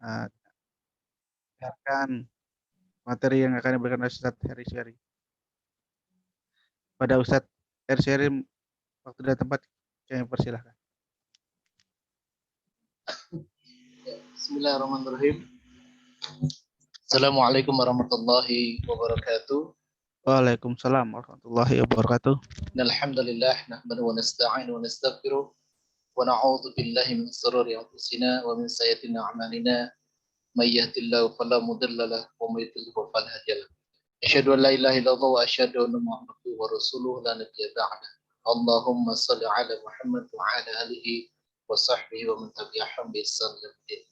eee, dengarkan materi yang akan diberikan oleh Ustadz Heri Syari. Pada Ustadz Heri Syari, waktu dan tempat kami persilahkan. Bismillahirrahmanirrahim. Assalamualaikum warahmatullahi wabarakatuh. Waalaikumsalam warahmatullahi wabarakatuh. Alhamdulillah nahmadu wa nasta'inu wa nastaghfiruh wa na'udzu billahi min shururi anfusina wa min sayyiati a'malina. May yahdihillahu fala mudilla lahu wa may yudlil fala hadiya lahu. Asyhadu an la ilaha illallah wa asyhadu anna Muhammadan wa rasuluhu la nabiyya ba'da. Allahumma shalli ala Muhammad wa ala alihi wa sahbihi wa man tabi'ahum bi ihsan ila yaumil.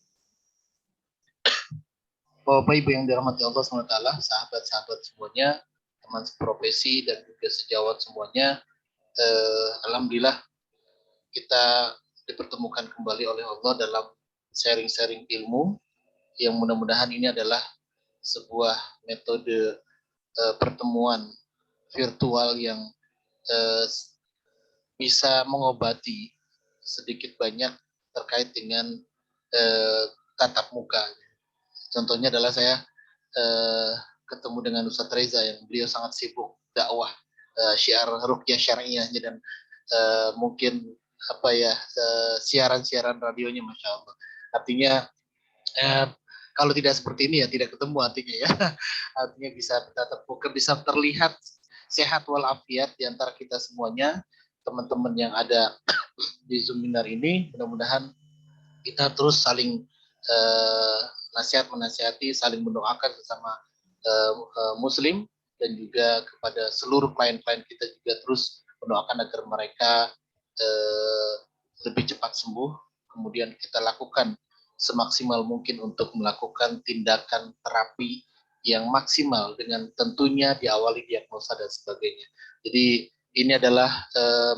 Bapak Ibu yang dirahmati Allah SWT, sahabat-sahabat semuanya, teman seprofesi dan juga sejawat semuanya, alhamdulillah kita dipertemukan kembali oleh Allah dalam sharing-sharing ilmu yang mudah-mudahan ini adalah sebuah metode pertemuan virtual yang bisa mengobati sedikit banyak terkait dengan tatap muka. Contohnya adalah saya ketemu dengan Ustadz Reza yang beliau sangat sibuk dakwah syiar ruqyah syar'iyahnya dan mungkin siaran-siaran radionya, masya Allah. Artinya kalau tidak seperti ini ya tidak ketemu artinya ya. Artinya bisa tatap muka, bisa terlihat sehat walafiat di antara kita semuanya, teman-teman yang ada di Zoom Minar ini. Mudah-mudahan kita terus saling nasihat menasihati, saling mendoakan sesama Muslim, dan juga kepada seluruh klien-klien kita juga terus mendoakan agar mereka lebih cepat sembuh. Kemudian kita lakukan semaksimal mungkin untuk melakukan tindakan terapi yang maksimal dengan tentunya diawali diagnosa dan sebagainya. Jadi ini adalah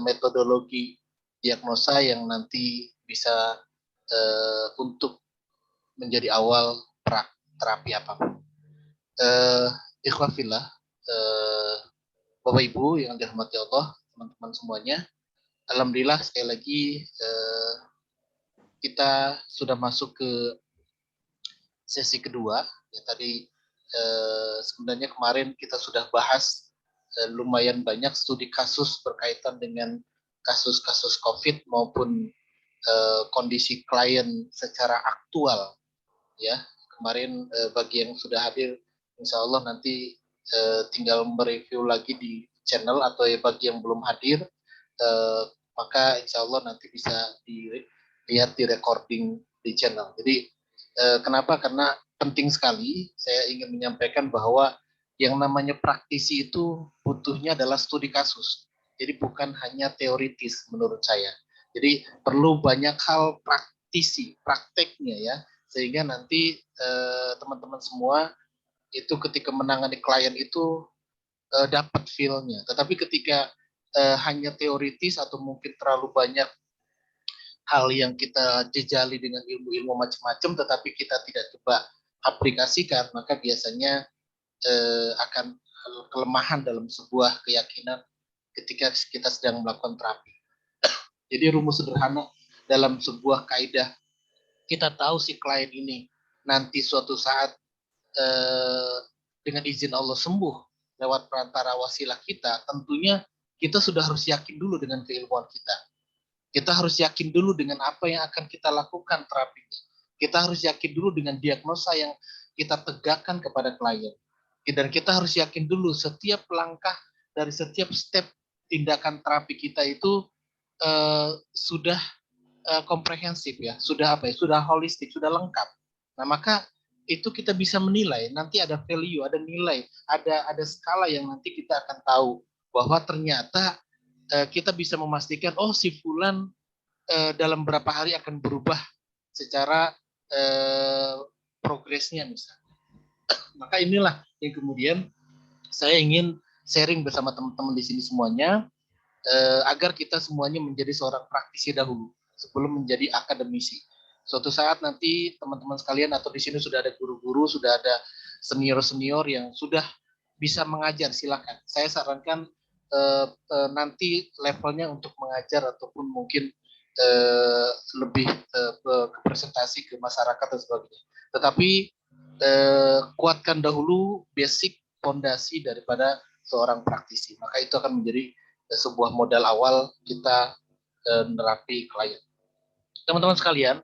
metodologi diagnosa yang nanti bisa untuk menjadi awal terapi apapun. Ikhwafillah, Bapak Ibu yang dirahmati Allah, teman-teman semuanya, alhamdulillah sekali lagi kita sudah masuk ke sesi kedua. Ya, tadi sebenarnya kemarin kita sudah bahas lumayan banyak studi kasus berkaitan dengan kasus-kasus COVID maupun kondisi klien secara aktual. Ya, kemarin bagi yang sudah hadir, insya Allah nanti tinggal mereview lagi di channel, atau ya bagi yang belum hadir, maka insya Allah nanti bisa dilihat di recording di channel. Jadi kenapa? Karena penting sekali saya ingin menyampaikan bahwa yang namanya praktisi itu butuhnya adalah studi kasus. Jadi bukan hanya teoritis menurut saya. Jadi perlu banyak hal praktisi, prakteknya ya, sehingga nanti teman-teman semua itu ketika menangani klien itu dapat feel-nya. Tetapi ketika hanya teoritis atau mungkin terlalu banyak hal yang kita jejali dengan ilmu-ilmu macam-macam, tetapi kita tidak coba aplikasikan, maka biasanya akan kelemahan dalam sebuah keyakinan ketika kita sedang melakukan terapi. Jadi rumus sederhana dalam sebuah kaidah, kita tahu si klien ini nanti suatu saat dengan izin Allah sembuh lewat perantara wasilah kita, tentunya kita sudah harus yakin dulu dengan keilmuan kita. Kita harus yakin dulu dengan apa yang akan kita lakukan terapinya. Kita harus yakin dulu dengan diagnosa yang kita tegakkan kepada klien. Dan kita harus yakin dulu setiap langkah dari setiap step tindakan terapi kita itu sudah komprehensif ya, sudah sudah holistik, sudah lengkap. Nah, maka itu kita bisa menilai, nanti ada value, ada nilai, ada skala yang nanti kita akan tahu bahwa ternyata kita bisa memastikan, oh si fulan dalam berapa hari akan berubah secara progresnya misalnya. Maka inilah yang kemudian saya ingin sharing bersama teman-teman di sini semuanya, agar kita semuanya menjadi seorang praktisi dahulu sebelum menjadi akademisi. Suatu saat nanti teman-teman sekalian atau di sini sudah ada guru-guru, sudah ada senior-senior yang sudah bisa mengajar, silakan. Saya sarankan nanti levelnya untuk mengajar ataupun mungkin lebih ke presentasi ke masyarakat dan sebagainya. Tetapi kuatkan dahulu basic fondasi daripada seorang praktisi. Maka itu akan menjadi sebuah modal awal kita menerapi klien. Teman-teman sekalian,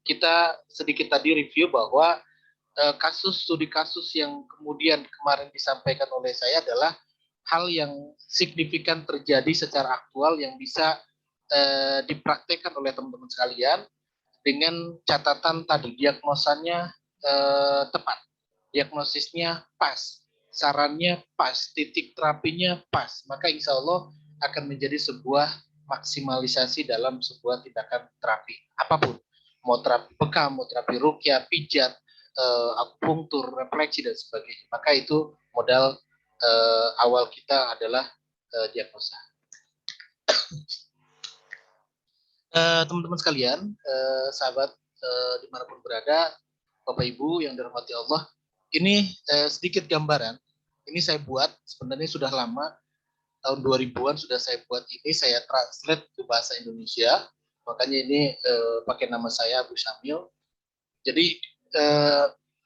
kita sedikit tadi review bahwa studi kasus yang kemudian kemarin disampaikan oleh saya adalah hal yang signifikan terjadi secara aktual yang bisa dipraktekkan oleh teman-teman sekalian dengan catatan tadi diagnosanya tepat, diagnosisnya pas, sarannya pas, titik terapinya pas, maka insya Allah akan menjadi sebuah maksimalisasi dalam sebuah tindakan terapi apapun, mau terapi bekam, mau terapi rukyah, pijat, akupunktur, refleksi dan sebagainya. Maka itu modal awal kita adalah diagnosa. Teman-teman sekalian, sahabat dimanapun berada, Bapak Ibu yang dirahmati Allah, ini sedikit gambaran. Ini saya buat sebenarnya sudah lama, tahun 2000-an sudah saya buat ini, saya translate ke bahasa Indonesia. Makanya ini pakai nama saya Abu Syamil. Jadi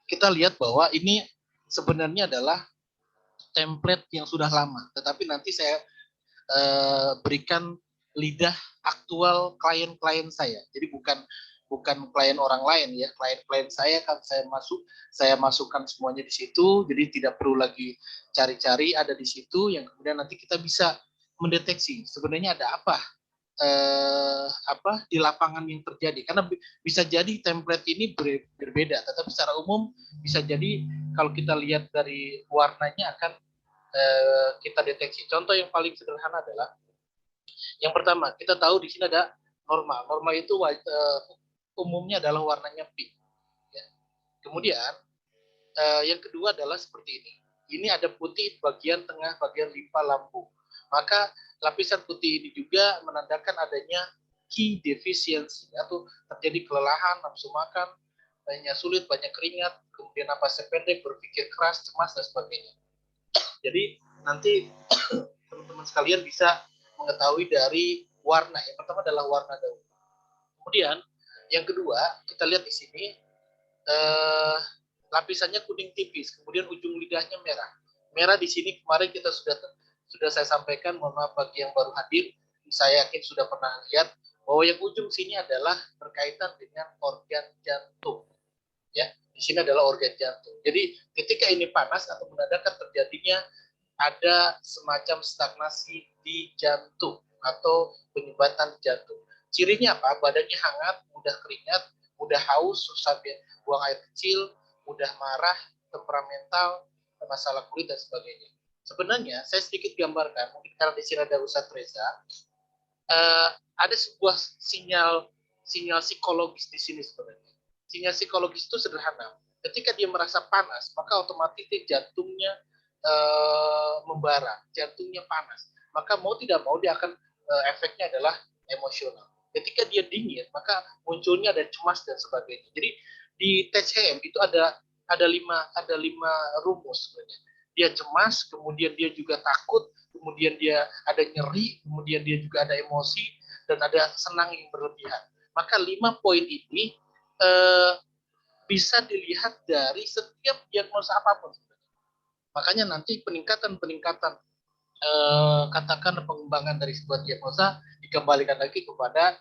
kita lihat bahwa ini sebenarnya adalah template yang sudah lama, tetapi nanti saya berikan lidah aktual klien-klien saya. Jadi bukan klien orang lain ya, klien-klien saya kan saya masukkan semuanya di situ, jadi tidak perlu lagi cari-cari, ada di situ yang kemudian nanti kita bisa mendeteksi sebenarnya ada apa di lapangan yang terjadi, karena bisa jadi template ini berbeda, tetapi secara umum bisa jadi kalau kita lihat dari warnanya akan kita deteksi. Contoh yang paling sederhana adalah yang pertama, kita tahu di sini ada norma. Norma itu umumnya adalah warnanya pink. Ya. Kemudian yang kedua adalah seperti ini. Ini ada putih bagian tengah, bagian limpa lambung. Maka lapisan putih ini juga menandakan adanya key deficiency atau terjadi kelelahan, nafsu makan, banyak sulit, banyak keringat, kemudian napasnya pendek, berpikir keras, cemas dan sebagainya. Jadi nanti teman-teman sekalian bisa mengetahui dari warna. Yang pertama adalah warna daun. Kemudian yang kedua kita lihat di sini lapisannya kuning tipis, kemudian ujung lidahnya merah. Merah di sini kemarin kita sudah saya sampaikan, mohon maaf bagi yang baru hadir, saya yakin sudah pernah lihat bahwa yang ujung sini adalah berkaitan dengan organ jantung. Ya, di sini adalah organ jantung. Jadi ketika ini panas atau menandakan terjadinya ada semacam stagnasi di jantung atau penyumbatan jantung. Cirinya apa? Badannya hangat, mudah keringat, mudah haus, susah buang air kecil, mudah marah, temperamental, masalah kulit dan sebagainya. Sebenarnya saya sedikit gambarkan, mungkin karena di sini ada Ustadz Reza, ada sebuah sinyal psikologis di sini sebenarnya. Sinyal psikologis itu sederhana. Ketika dia merasa panas, maka otomatis jantungnya membara, jantungnya panas. Maka mau tidak mau dia akan efeknya adalah emosional. Ketika dia dingin, maka munculnya ada cemas dan sebagainya. Jadi di TCM itu ada lima rumus sebenarnya. Dia cemas, kemudian dia juga takut, kemudian dia ada nyeri, kemudian dia juga ada emosi, dan ada senang yang berlebihan. Maka 5 poin ini bisa dilihat dari setiap diagnosa apapun. Makanya nanti peningkatan katakan pengembangan dari sebuah diagnosa dikembalikan lagi kepada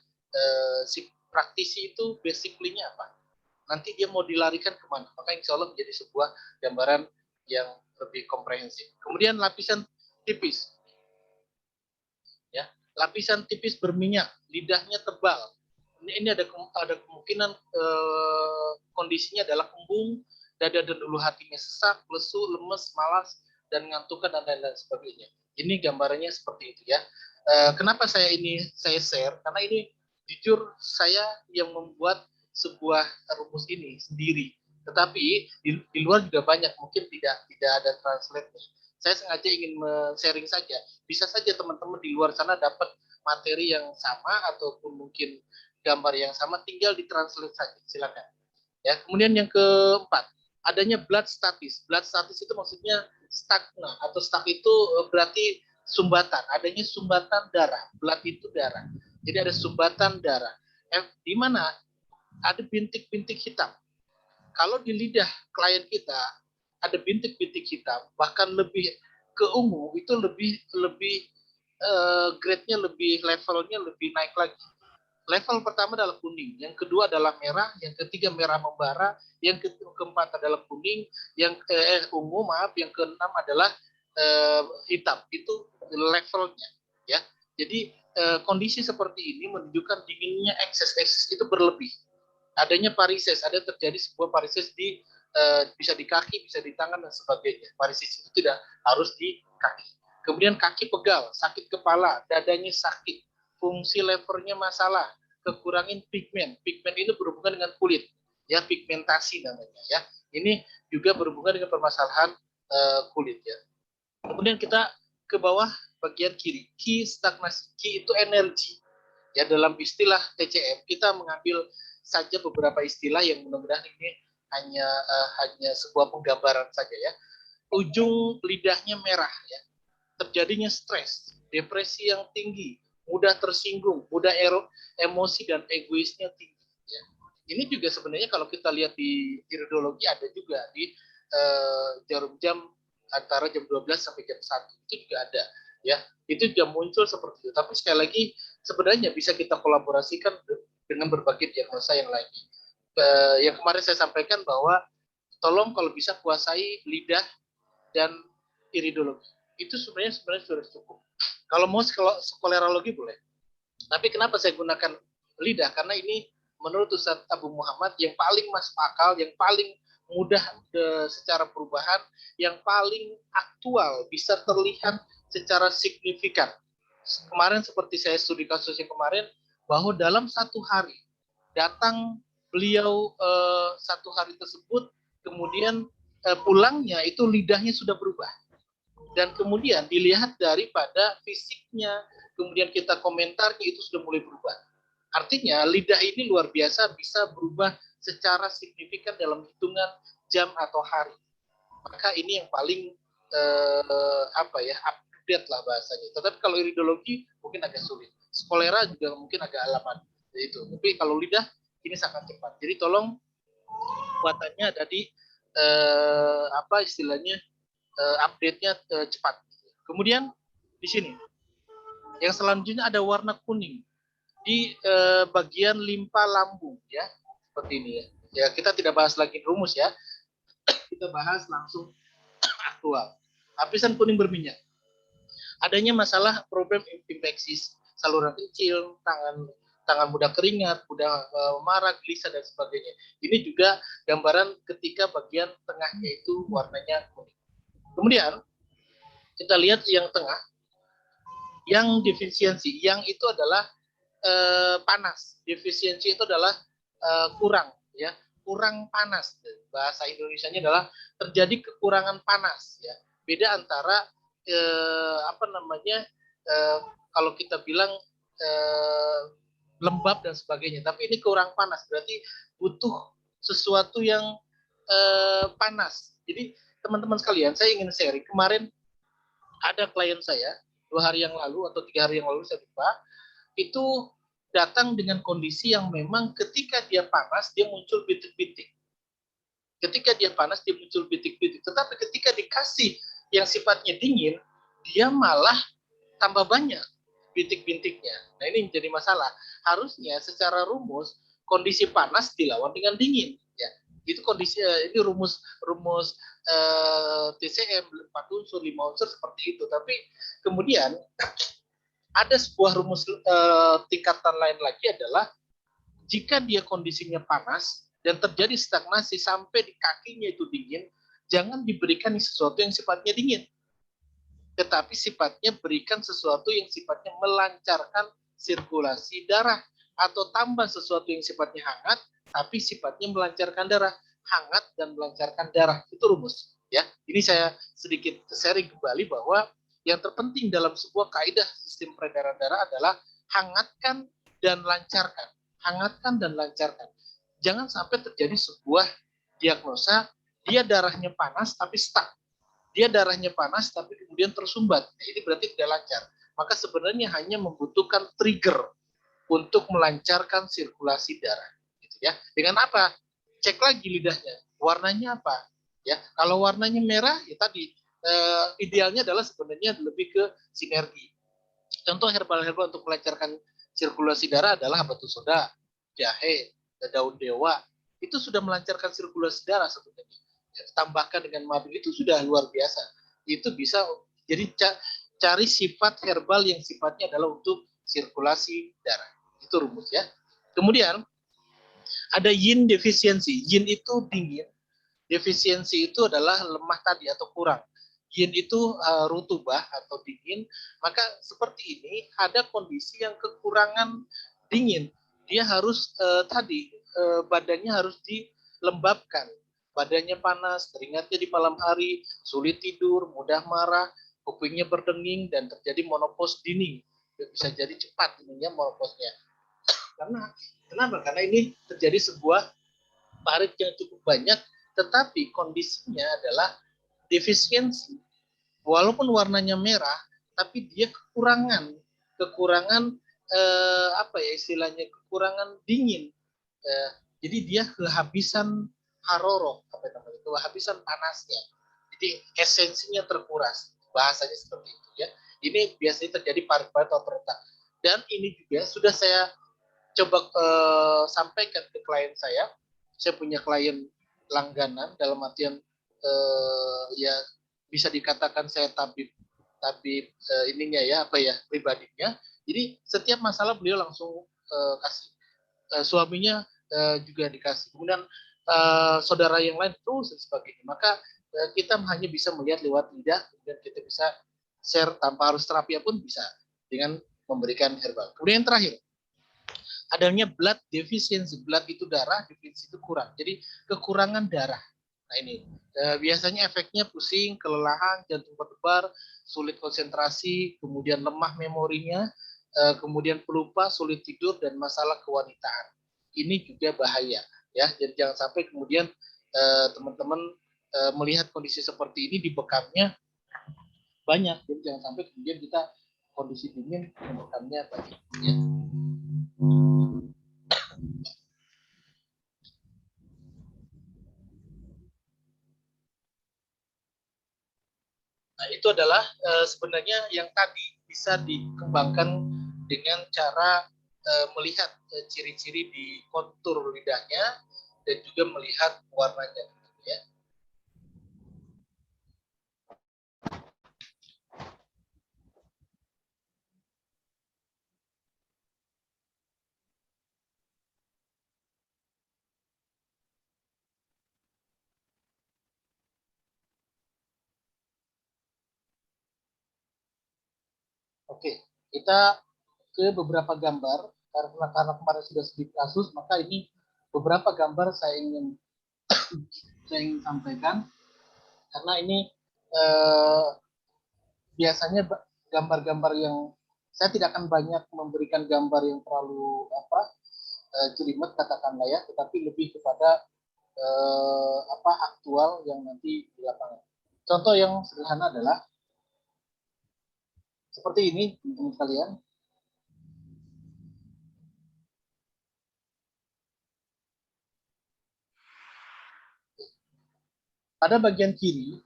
si praktisi itu basically-nya apa. Nanti dia mau dilarikan kemana. Maka insya Allah menjadi sebuah gambaran yang lebih komprehensif. Kemudian lapisan tipis. Ya, lapisan tipis berminyak, lidahnya tebal. Ini ada kemungkinan kondisinya adalah kembung, dada dan ulu hatinya sesak, lesu, lemes, malas, dan ngantukan dan lain-lain sebagainya. Ini gambarannya seperti itu ya. Kenapa saya share? Karena ini jujur saya yang membuat sebuah rumus ini sendiri. Tetapi di luar juga banyak, mungkin tidak ada translate-nya. Saya sengaja ingin sharing saja. Bisa saja teman-teman di luar sana dapat materi yang sama ataupun mungkin gambar yang sama, tinggal ditranslate saja, silakan. Ya, kemudian yang keempat, adanya blood status. Blood status itu maksudnya stagna atau stag itu berarti sumbatan, adanya sumbatan darah. Blood itu darah. Jadi ada sumbatan darah. Di mana ada bintik-bintik hitam. Kalau di lidah klien kita ada bintik-bintik hitam, bahkan lebih ke ungu, itu lebih lebih grade-nya lebih, levelnya lebih naik lagi. Level pertama adalah kuning, yang kedua adalah merah, yang ketiga merah membara, yang keempat adalah kuning, yang ungu, maaf, yang keenam adalah hitam. Itu levelnya, ya. Jadi kondisi seperti ini menunjukkan dinginnya ekses itu berlebih. Adanya varises, ada terjadi sebuah varises di bisa di kaki, bisa di tangan dan sebagainya. Varises itu tidak harus di kaki. Kemudian kaki pegal, sakit kepala, dadanya sakit, fungsi levernya masalah, kekurangan pigmen. Pigmen itu berhubungan dengan kulit, ya, pigmentasi namanya, ya. Ini juga berhubungan dengan permasalahan kulit, ya. Kemudian kita ke bawah bagian kiri, Ki stagnasi. Ki itu energi. Ya, dalam istilah TCM kita mengambil saja beberapa istilah yang mudah-mudahan ini hanya sebuah penggambaran saja, ya. Ujung lidahnya merah, ya. Terjadinya stres, depresi yang tinggi, mudah tersinggung, mudah emosi dan egoisnya tinggi, ya. Ini juga sebenarnya kalau kita lihat di iridologi ada juga di jarum jam antara jam 12 sampai jam 1 itu juga ada, ya. Itu juga muncul seperti itu. Tapi sekali lagi sebenarnya bisa kita kolaborasikan dengan berbagai diagnosa yang lainnya. Yang kemarin saya sampaikan bahwa tolong kalau bisa kuasai lidah dan iridologi. Itu sebenarnya sudah cukup. Kalau mau skolerologi boleh. Tapi kenapa saya gunakan lidah? Karena ini menurut Ustadz Abu Muhammad yang paling masuk akal, yang paling mudah secara perubahan, yang paling aktual, bisa terlihat secara signifikan. Kemarin seperti saya studi kasus yang kemarin, bahwa dalam satu hari datang beliau satu hari tersebut, kemudian pulangnya itu lidahnya sudah berubah. Dan kemudian dilihat daripada fisiknya, kemudian kita komentarnya itu sudah mulai berubah. Artinya lidah ini luar biasa bisa berubah secara signifikan dalam hitungan jam atau hari. Maka ini yang paling update lah bahasanya. Tetapi kalau iridologi mungkin agak sulit. Skolera juga mungkin agak alamat itu. Tapi kalau lidah ini sangat cepat. Jadi tolong kuatannya ada di istilahnya update-nya cepat. Kemudian di sini yang selanjutnya ada warna kuning di bagian limpa lambung, ya, seperti ini, ya. Ya, kita tidak bahas lagi rumus, ya. Kita bahas langsung aktual. Lapisan kuning berminyak. Adanya masalah problem infeksi saluran kecil, tangan mudah keringat, mudah marah, gelisah dan sebagainya. Ini juga gambaran ketika bagian tengahnya itu warnanya kuning. Kemudian kita lihat yang tengah, yang defisiensi, yang itu adalah panas. Defisiensi itu adalah kurang, ya, kurang panas. Bahasa Indonesianya adalah terjadi kekurangan panas, ya. Beda antara kalau kita bilang lembab dan sebagainya, tapi ini kurang panas, berarti butuh sesuatu yang panas. Jadi teman-teman sekalian, saya ingin sharing. Kemarin ada klien saya 2 hari yang lalu atau 3 hari yang lalu, saya lupa, itu datang dengan kondisi yang memang ketika dia panas dia muncul bintik-bintik. Ketika dia panas dia muncul bintik-bintik. Tetapi ketika dikasih yang sifatnya dingin, dia malah tambah banyak bintik-bintiknya. Nah, ini menjadi masalah. Harusnya secara rumus kondisi panas dilawan dengan dingin, ya. Itu kondisi ini rumus TCM 4 unsur 5 unsur seperti itu. Tapi kemudian ada sebuah rumus tingkatan lain lagi adalah jika dia kondisinya panas dan terjadi stagnasi sampai di kakinya itu dingin, jangan diberikan sesuatu yang sifatnya dingin, tetapi sifatnya berikan sesuatu yang sifatnya melancarkan sirkulasi darah, atau tambah sesuatu yang sifatnya hangat tapi sifatnya melancarkan darah. Hangat dan melancarkan darah, itu rumus, ya. Ini saya sedikit sharing kembali bahwa yang terpenting dalam sebuah kaidah sistem peredaran darah adalah hangatkan dan lancarkan. Hangatkan dan lancarkan. Jangan sampai terjadi sebuah diagnosa dia darahnya panas tapi stuck. Dia darahnya panas tapi kemudian tersumbat. Nah, ini berarti tidak lancar. Maka sebenarnya hanya membutuhkan trigger. untuk melancarkan sirkulasi darah. Gitu ya. Dengan apa? Cek lagi lidahnya, warnanya apa? Ya, kalau warnanya merah, ya tadi idealnya adalah sebenarnya lebih ke sinergi. Contoh herbal-herbal untuk melancarkan sirkulasi darah adalah batu soda, jahe, daun dewa. Itu sudah melancarkan sirkulasi darah sebenarnya. Tambahkan dengan madu itu sudah luar biasa. Itu bisa jadi cari sifat herbal yang sifatnya adalah untuk sirkulasi darah. Itu rumus ya. Kemudian ada yin defisiensi. Yin itu dingin, defisiensi itu adalah lemah tadi atau kurang. Yin itu rutubah atau dingin, maka seperti ini ada kondisi yang kekurangan dingin. Dia harus badannya harus dilembabkan. Badannya panas, keringatnya di malam hari, sulit tidur, mudah marah, kupingnya berdenging dan terjadi monopause dini. Bisa jadi cepat ininya monopausnya. Kenapa? Karena ini terjadi sebuah parit yang cukup banyak, tetapi kondisinya adalah defisiensi. Walaupun warnanya merah, tapi dia kekurangan apa ya istilahnya, kekurangan dingin. Jadi dia kehabisan haroroh, apa namanya, kehabisan panasnya. Jadi esensinya terkuras. Bahasanya seperti itu ya. Ini biasanya terjadi parit-parit atau retak. Dan ini juga sudah saya coba sampaikan ke klien saya. Saya punya klien langganan dalam artian ya bisa dikatakan saya tabib ininya ya apa ya pribadinya. Jadi setiap masalah beliau langsung kasih. Suaminya juga dikasih. Kemudian saudara yang lain terus dan sebagainya. Maka kita hanya bisa melihat lewat lidah dan kita bisa share tanpa harus terapi pun bisa dengan memberikan herbal. Kemudian yang terakhir, adanya blood deficiency. Blood itu darah, deficiency itu kurang. Jadi kekurangan darah. Nah ini biasanya efeknya pusing, kelelahan, jantung berdebar, sulit konsentrasi, kemudian lemah memorinya, kemudian pelupa, sulit tidur, dan masalah kewanitaan. Ini juga bahaya ya. Jadi jangan sampai kemudian teman-teman melihat kondisi seperti ini di bekamnya banyak. Jadi jangan sampai kemudian kita kondisi dingin bekamnya banyak. Ya. Nah, itu adalah sebenarnya yang tadi bisa dikembangkan dengan cara melihat ciri-ciri di kontur lidahnya dan juga melihat warnanya. Ya. Oke, kita ke beberapa gambar karena kemarin sudah sedikit kasus, maka ini beberapa gambar saya ingin sampaikan karena ini biasanya gambar-gambar yang saya tidak akan banyak memberikan gambar yang terlalu jelimet katakanlah ya, tetapi lebih kepada aktual yang nanti di lapangan. Contoh yang sederhana adalah seperti ini, teman-teman sekalian. Pada bagian kiri,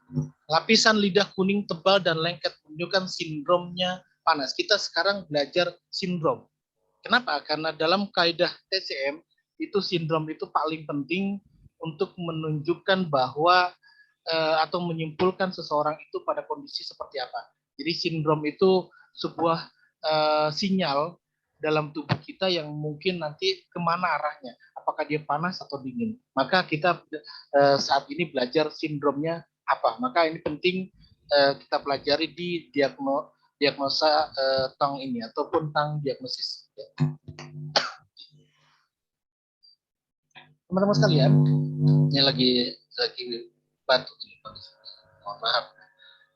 lapisan lidah kuning tebal dan lengket menunjukkan sindromnya panas. Kita sekarang belajar sindrom. Kenapa? Karena dalam kaidah TCM, itu sindrom itu paling penting untuk menunjukkan bahwa atau menyimpulkan seseorang itu pada kondisi seperti apa. Jadi sindrom itu sebuah sinyal dalam tubuh kita yang mungkin nanti kemana arahnya. Apakah dia panas atau dingin. Maka kita saat ini belajar sindromnya apa. Maka ini penting kita pelajari di diagnosa tang ini ataupun tang diagnosis. Teman-teman sekalian, ini lagi batuk ini. Mohon maaf,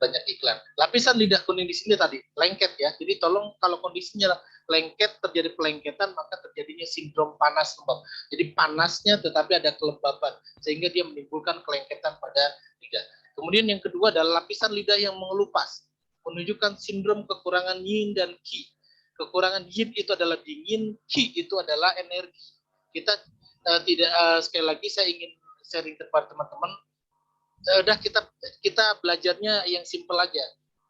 banyak iklan. Lapisan lidah kuning di sini tadi lengket ya. Jadi tolong kalau kondisinya lengket, terjadi pelengketan, maka terjadinya sindrom panas lembab. Jadi panasnya tetapi ada kelembaban sehingga dia menimbulkan kelengketan pada lidah. Kemudian yang kedua adalah lapisan lidah yang mengelupas, menunjukkan sindrom kekurangan yin dan qi. Kekurangan yin itu adalah dingin, qi itu adalah energi. Kita tidak sekali lagi saya ingin sharing kepada teman-teman, udah kita belajarnya yang simple aja.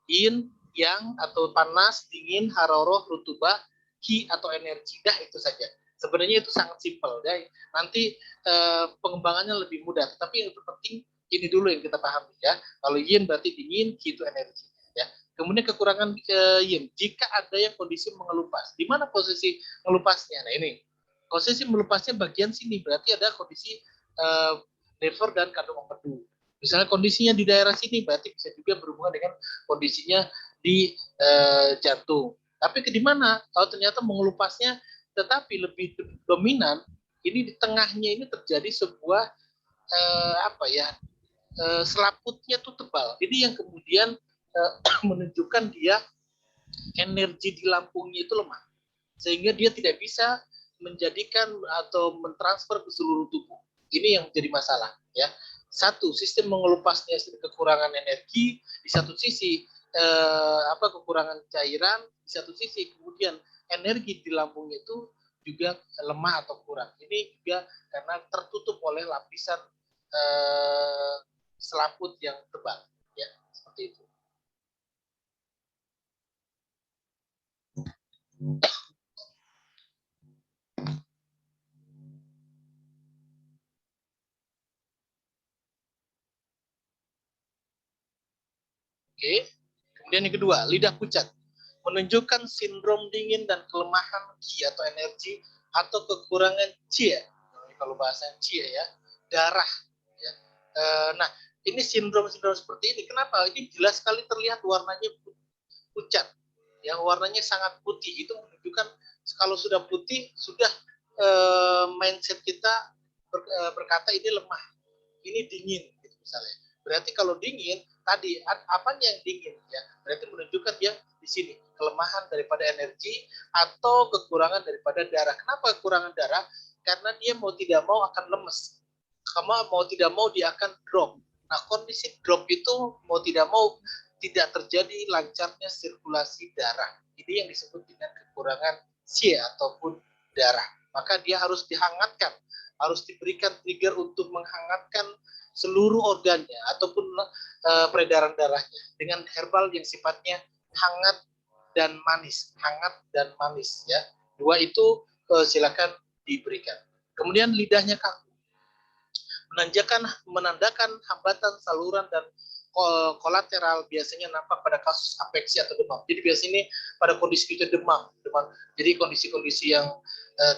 Yin, yang atau panas, dingin, haroroh, rutubah, qi atau energi. Dah itu saja. Sebenarnya itu sangat simple. Nanti pengembangannya lebih mudah. Tapi yang terpenting ini dulu yang kita pahami ya. Kalau yin berarti dingin, qi itu energi. Ya. Kemudian kekurangan yin. Jika ada yang kondisi mengelupas, di mana posisi melupasnya? Nah ini posisi melupasnya bagian sini. Berarti ada kondisi lever dan kandung empedu. Misalnya kondisinya di daerah sini, berarti bisa juga berhubungan dengan kondisinya di jantung. Tapi di mana? Kalau ternyata mengelupasnya, tetapi lebih dominan, ini di tengahnya ini terjadi sebuah selaputnya tuh tebal. Ini yang kemudian menunjukkan dia energi di lambungnya itu lemah, sehingga dia tidak bisa menjadikan atau mentransfer ke seluruh tubuh. Ini yang jadi masalah ya. Satu, sistem mengelupasnya kekurangan energi, di satu sisi kekurangan cairan, di satu sisi kemudian energi di lambung itu juga lemah atau kurang. Ini juga karena tertutup oleh lapisan selaput yang tebal, ya seperti itu. Oke. Kemudian yang kedua, lidah pucat. Menunjukkan sindrom dingin dan kelemahan qi atau energi atau kekurangan qi. Kalau bahasa qi ya, darah. Ya. Nah, ini sindrom-sindrom seperti ini. Kenapa? Ini jelas sekali terlihat warnanya pucat. Ya, warnanya sangat putih. Itu menunjukkan kalau sudah putih, sudah mindset kita berkata ini lemah, ini dingin, gitu misalnya. Berarti kalau dingin, tadi apanya yang dingin ya? Berarti menunjukkan dia di sini kelemahan daripada energi atau kekurangan daripada darah. Kenapa kekurangan darah? Karena dia mau tidak mau akan lemes. Kamu mau tidak mau dia akan drop. Nah, kondisi drop itu mau tidak mau tidak terjadi lancarnya sirkulasi darah. Ini yang disebut dengan kekurangan qi ataupun darah. Maka dia harus dihangatkan, harus diberikan trigger untuk menghangatkan seluruh organnya ataupun peredaran darahnya dengan herbal yang sifatnya hangat dan manis, ya. Dua itu silakan diberikan. Kemudian lidahnya kaku, menandakan hambatan saluran dan kolateral biasanya nampak pada kasus apeksi atau demam. Jadi biasanya ini pada kondisi kita demam. Jadi kondisi-kondisi yang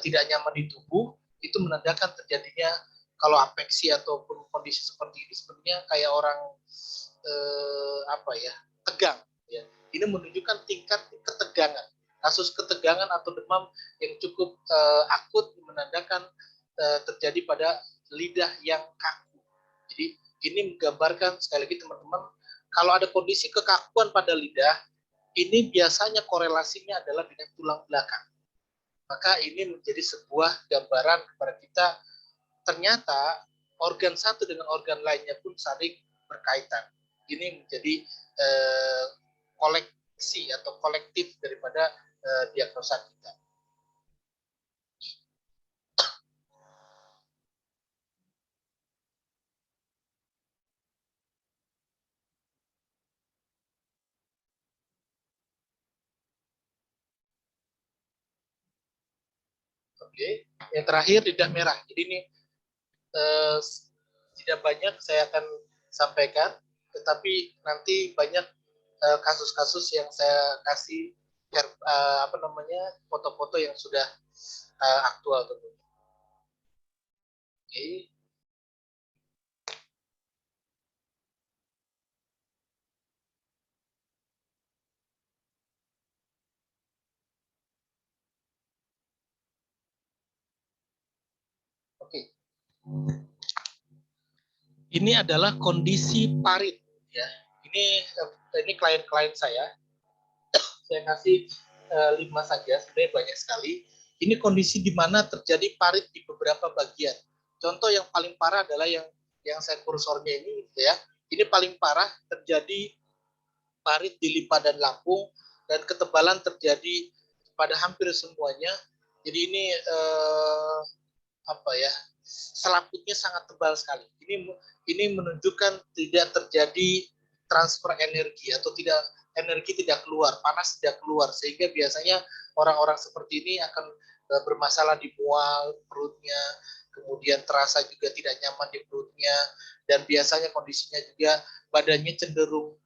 tidak nyaman di tubuh itu menandakan terjadinya kalau apeksi ataupun kondisi seperti ini sebenarnya kayak orang tegang. Ya. Ini menunjukkan tingkat ketegangan. Kasus ketegangan atau demam yang cukup akut menandakan terjadi pada lidah yang kaku. Jadi ini menggambarkan sekali lagi teman-teman, kalau ada kondisi kekakuan pada lidah, ini biasanya korelasinya adalah dengan tulang belakang. Maka ini menjadi sebuah gambaran kepada kita, ternyata organ satu dengan organ lainnya pun saling berkaitan. Ini menjadi koleksi atau kolektif daripada diagnosa kita. Oke, yang terakhir lidah merah. Jadi ini tidak banyak saya akan sampaikan, tetapi nanti banyak kasus-kasus yang saya kasih foto-foto yang sudah aktual tentunya. Oke. Oke. Ini adalah kondisi parit ya. Ini klien-klien saya kasih 5 saja, sebenarnya banyak sekali. Ini kondisi di mana terjadi parit di beberapa bagian. Contoh yang paling parah adalah yang saya kursornya ini ya. Ini paling parah terjadi parit di limpa dan lambung dan ketebalan terjadi pada hampir semuanya. Jadi ini selaputnya sangat tebal sekali. Ini menunjukkan tidak terjadi transfer energi atau energi tidak keluar, panas tidak keluar, sehingga biasanya orang-orang seperti ini akan bermasalah di mual perutnya, kemudian terasa juga tidak nyaman di perutnya, dan biasanya kondisinya juga badannya cenderung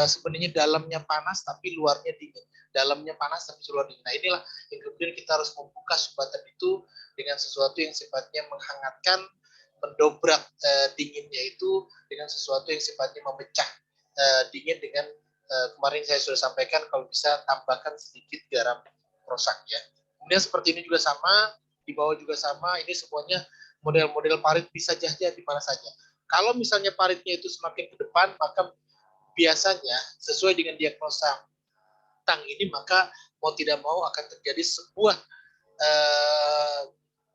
sebenarnya dalamnya panas tapi luarnya dingin, dalamnya panas tapi luar dingin. Nah inilah yang kemudian kita harus membuka sumbatan itu dengan sesuatu yang sifatnya menghangatkan, mendobrak dinginnya itu dengan sesuatu yang sifatnya memecah dingin dengan kemarin saya sudah sampaikan kalau bisa tambahkan sedikit garam rosak ya. Kemudian seperti ini juga sama, di bawah juga sama, ini semuanya model-model parit bisa saja di mana saja. Kalau misalnya paritnya itu semakin ke depan, maka biasanya sesuai dengan diagnosa tang ini, maka mau tidak mau akan terjadi sebuah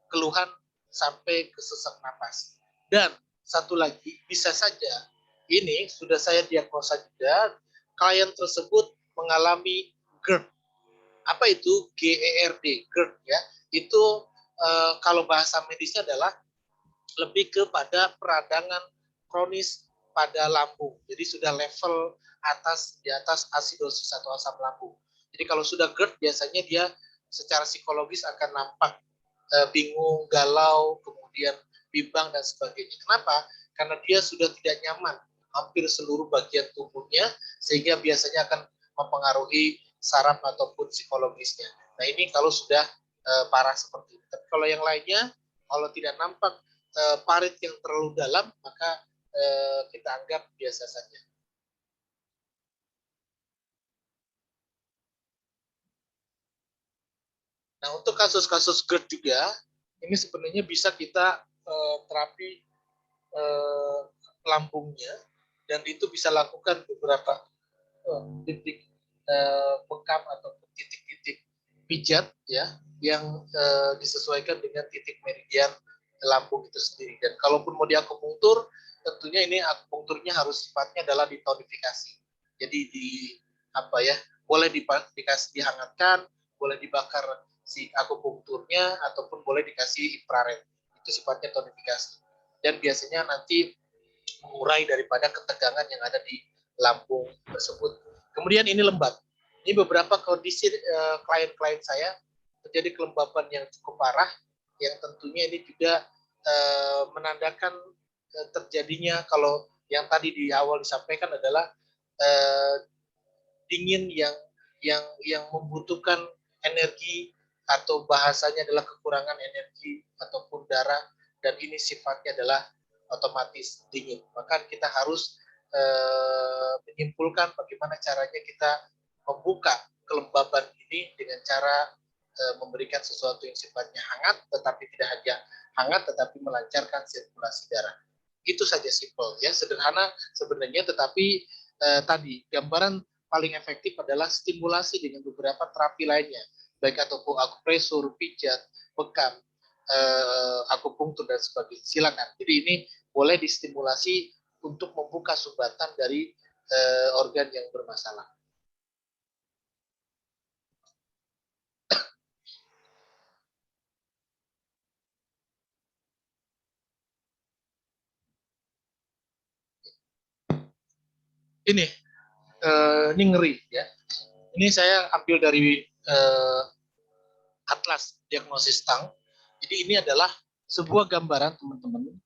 keluhan sampai ke sesak napas. Dan satu lagi, bisa saja ini sudah saya diagnosa juga, klien tersebut mengalami GERD. Apa itu GERD? GERD ya, itu kalau bahasa medisnya adalah lebih kepada peradangan kronis pada lambung. Jadi sudah level di atas asidosis atau asam lambung. Jadi kalau sudah GERD biasanya dia secara psikologis akan nampak bingung, galau, kemudian bimbang dan sebagainya. Kenapa? Karena dia sudah tidak nyaman hampir seluruh bagian tubuhnya, sehingga biasanya akan mempengaruhi saraf ataupun psikologisnya. Nah ini kalau sudah parah seperti ini. Tapi kalau yang lainnya, kalau tidak nampak parit yang terlalu dalam, maka kita anggap biasa saja. Nah, untuk kasus-kasus GERD juga, ini sebenarnya bisa kita terapi lambungnya, dan itu bisa lakukan beberapa titik bekam atau titik-titik pijat ya, yang disesuaikan dengan titik meridian lambung itu sendiri. Dan kalaupun mau diakupunktur, tentunya ini akupunkturnya harus sifatnya adalah ditonifikasi. Jadi boleh dikasih dihangatkan, boleh dibakar si akupunkturnya, ataupun boleh dikasih infrared. Itu sifatnya tonifikasi. Dan biasanya nanti mengurai daripada ketegangan yang ada di lambung tersebut. Kemudian ini lembab. Ini beberapa kondisi klien-klien saya terjadi kelembapan yang cukup parah, yang tentunya ini juga menandakan terjadinya, kalau yang tadi di awal disampaikan adalah dingin yang membutuhkan energi, atau bahasanya adalah kekurangan energi ataupun darah, dan ini sifatnya adalah otomatis dingin. Maka kita harus menyimpulkan bagaimana caranya kita membuka kelembaban ini dengan cara memberikan sesuatu yang sifatnya hangat, tetapi tidak hanya hangat, tetapi melancarkan sirkulasi darah. Itu saja, simple ya, sederhana sebenarnya, tetapi tadi gambaran paling efektif adalah stimulasi dengan beberapa terapi lainnya, baik ataupun akupresur, pijat, bekam, akupunktur dan sebagainya. Silakan. Jadi ini boleh distimulasi untuk membuka sumbatan dari organ yang bermasalah. Ini ngeri ya. Ini saya ambil dari Atlas Diagnosis Tang. Jadi ini adalah sebuah gambaran teman-teman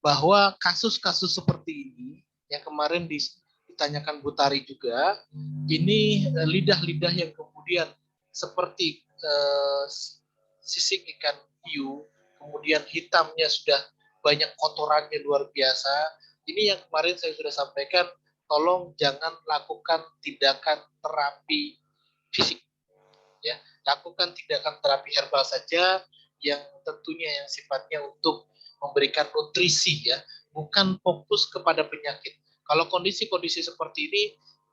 bahwa kasus-kasus seperti ini yang kemarin ditanyakan Bu Tari juga, ini lidah-lidah yang kemudian seperti sisik ikan hiu, kemudian hitamnya sudah banyak kotorannya luar biasa. Ini yang kemarin saya sudah sampaikan, tolong jangan lakukan tindakan terapi fisik ya, lakukan tindakan terapi herbal saja, yang tentunya yang sifatnya untuk memberikan nutrisi ya, bukan fokus kepada penyakit. Kalau kondisi-kondisi seperti ini,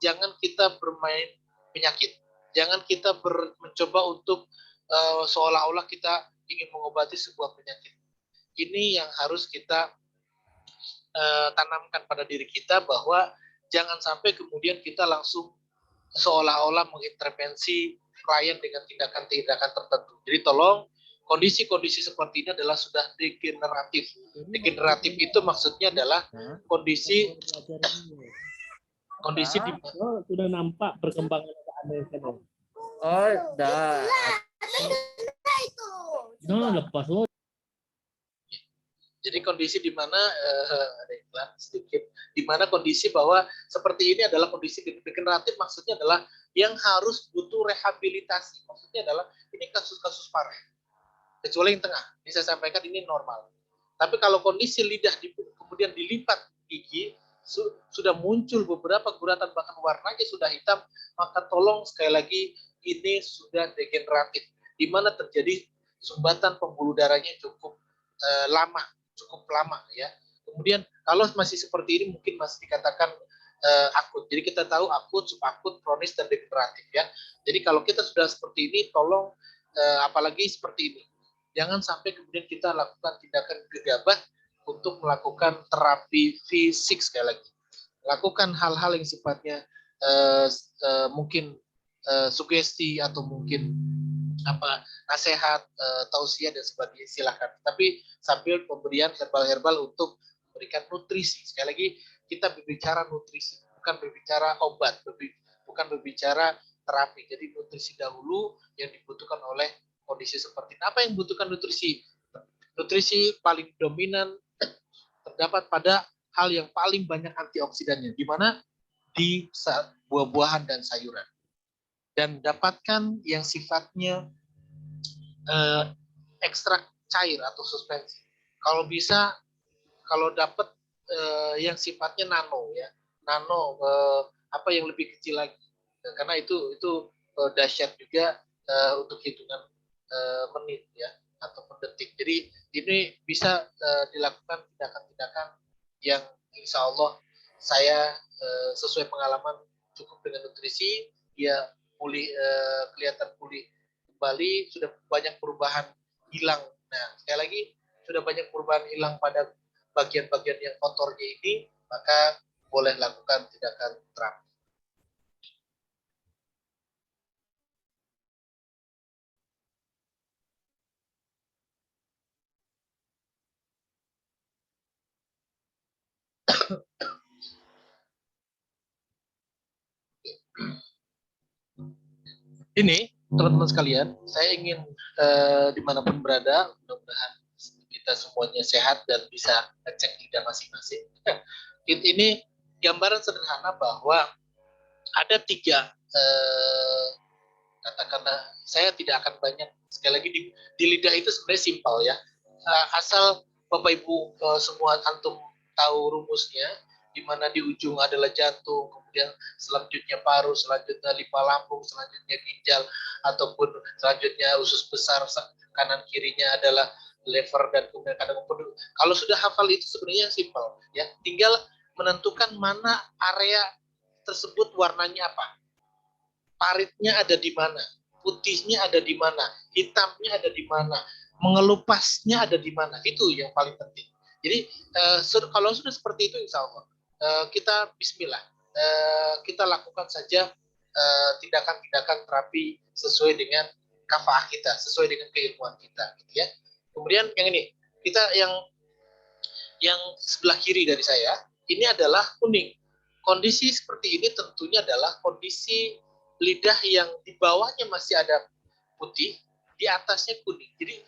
jangan kita bermain penyakit, jangan kita mencoba untuk seolah-olah kita ingin mengobati sebuah penyakit. Ini yang harus kita tanamkan pada diri kita, bahwa jangan sampai kemudian kita langsung seolah-olah mengintervensi klien dengan tindakan-tindakan tertentu. Jadi tolong, kondisi-kondisi seperti ini adalah sudah degeneratif. Degeneratif itu maksudnya adalah kondisi di sudah nampak perkembangan Amerika. Oh, dah. No, lepas. Oh. Jadi kondisi di mana ada iklan sedikit, di mana kondisi bahwa seperti ini adalah kondisi degeneratif, maksudnya adalah yang harus butuh rehabilitasi. Maksudnya adalah ini kasus-kasus parah. Kecuali yang tengah, ini saya sampaikan ini normal. Tapi kalau kondisi lidah kemudian dilipat gigi, sudah muncul beberapa guratan bahkan warnanya sudah hitam, maka tolong sekali lagi ini sudah degeneratif, di mana terjadi sumbatan pembuluh darahnya cukup lama ya. Kemudian kalau masih seperti ini mungkin masih dikatakan akut. Jadi kita tahu akut, subakut, kronis, dan degeneratif ya. Jadi kalau kita sudah seperti ini, tolong apalagi seperti ini, jangan sampai kemudian kita lakukan tindakan gegabah untuk melakukan terapi fisik sekali lagi. Lakukan hal-hal yang sifatnya mungkin sugesti atau mungkin nasihat, tausiah dan sebagainya, silakan. Tapi sambil pemberian herbal-herbal untuk memberikan nutrisi. Sekali lagi kita berbicara nutrisi, bukan berbicara obat, bukan berbicara terapi. Jadi nutrisi dahulu yang dibutuhkan oleh kondisi seperti ini. Apa yang dibutuhkan nutrisi? Nutrisi paling dominan terdapat pada hal yang paling banyak antioksidannya, di mana di buah-buahan dan sayuran. Dan dapatkan yang sifatnya ekstrak cair atau suspensi. Kalau bisa, kalau dapat yang sifatnya nano ya, apa yang lebih kecil lagi, karena itu dahsyat juga untuk hitungan menit ya atau detik. Jadi ini bisa dilakukan tindakan-tindakan yang insya Allah saya sesuai pengalaman cukup dengan nutrisi, dia pulih, kelihatan pulih kembali, sudah banyak perubahan hilang. Nah, sekali lagi sudah banyak perubahan hilang pada bagian-bagian yang kotornya ini, maka boleh lakukan tindakan terapi. Ini teman-teman sekalian, saya ingin dimanapun berada, mudah-mudahan kita semuanya sehat dan bisa ngecek lidah masing-masing. Ini gambaran sederhana bahwa ada 3 katakanlah, saya tidak akan banyak, sekali lagi di lidah itu sebenarnya simpel ya, asal Bapak Ibu semua antum tahu rumusnya, di mana di ujung adalah jantung, kemudian selanjutnya paru, selanjutnya limpa lambung, selanjutnya ginjal, ataupun selanjutnya usus besar, kanan kirinya adalah lever, dan kemudian kadang peduli. Kalau sudah hafal itu sebenarnya simpel ya, tinggal menentukan mana area tersebut warnanya apa, paritnya ada di mana, putihnya ada di mana, hitamnya ada di mana, mengelupasnya ada di mana, itu yang paling penting. Jadi kalau sudah seperti itu, insya Allah kita Bismillah, kita lakukan saja tindakan-tindakan terapi sesuai dengan kafaah kita, sesuai dengan keilmuan kita, gitu ya. Kemudian yang ini, kita yang sebelah kiri dari saya, ini adalah kuning. Kondisi seperti ini tentunya adalah kondisi lidah yang di bawahnya masih ada putih, di atasnya kuning. Jadi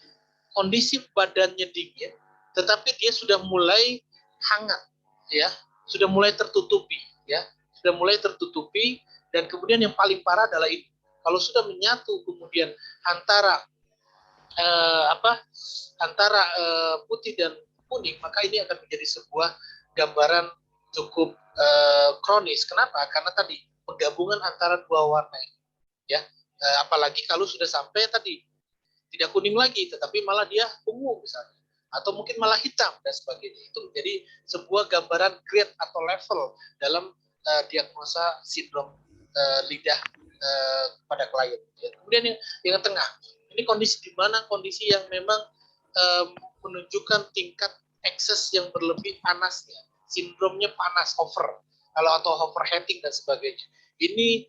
kondisi badannya dingin, tetapi dia sudah mulai hangat, ya, sudah mulai tertutupi, ya, sudah mulai tertutupi. Dan kemudian yang paling parah adalah ini, kalau sudah menyatu kemudian antara putih dan kuning, maka ini akan menjadi sebuah gambaran cukup kronis. Kenapa? Karena tadi penggabungan antara 2 warna ini, ya, apalagi kalau sudah sampai tadi tidak kuning lagi, tetapi malah dia ungu misalnya, atau mungkin malah hitam dan sebagainya. Itu menjadi sebuah gambaran grade atau level dalam diagnosa sindrom lidah pada klien. Ya. Kemudian yang tengah, ini kondisi di mana kondisi yang memang menunjukkan tingkat ekses yang berlebih panasnya, sindromnya panas over, atau overheating dan sebagainya. Ini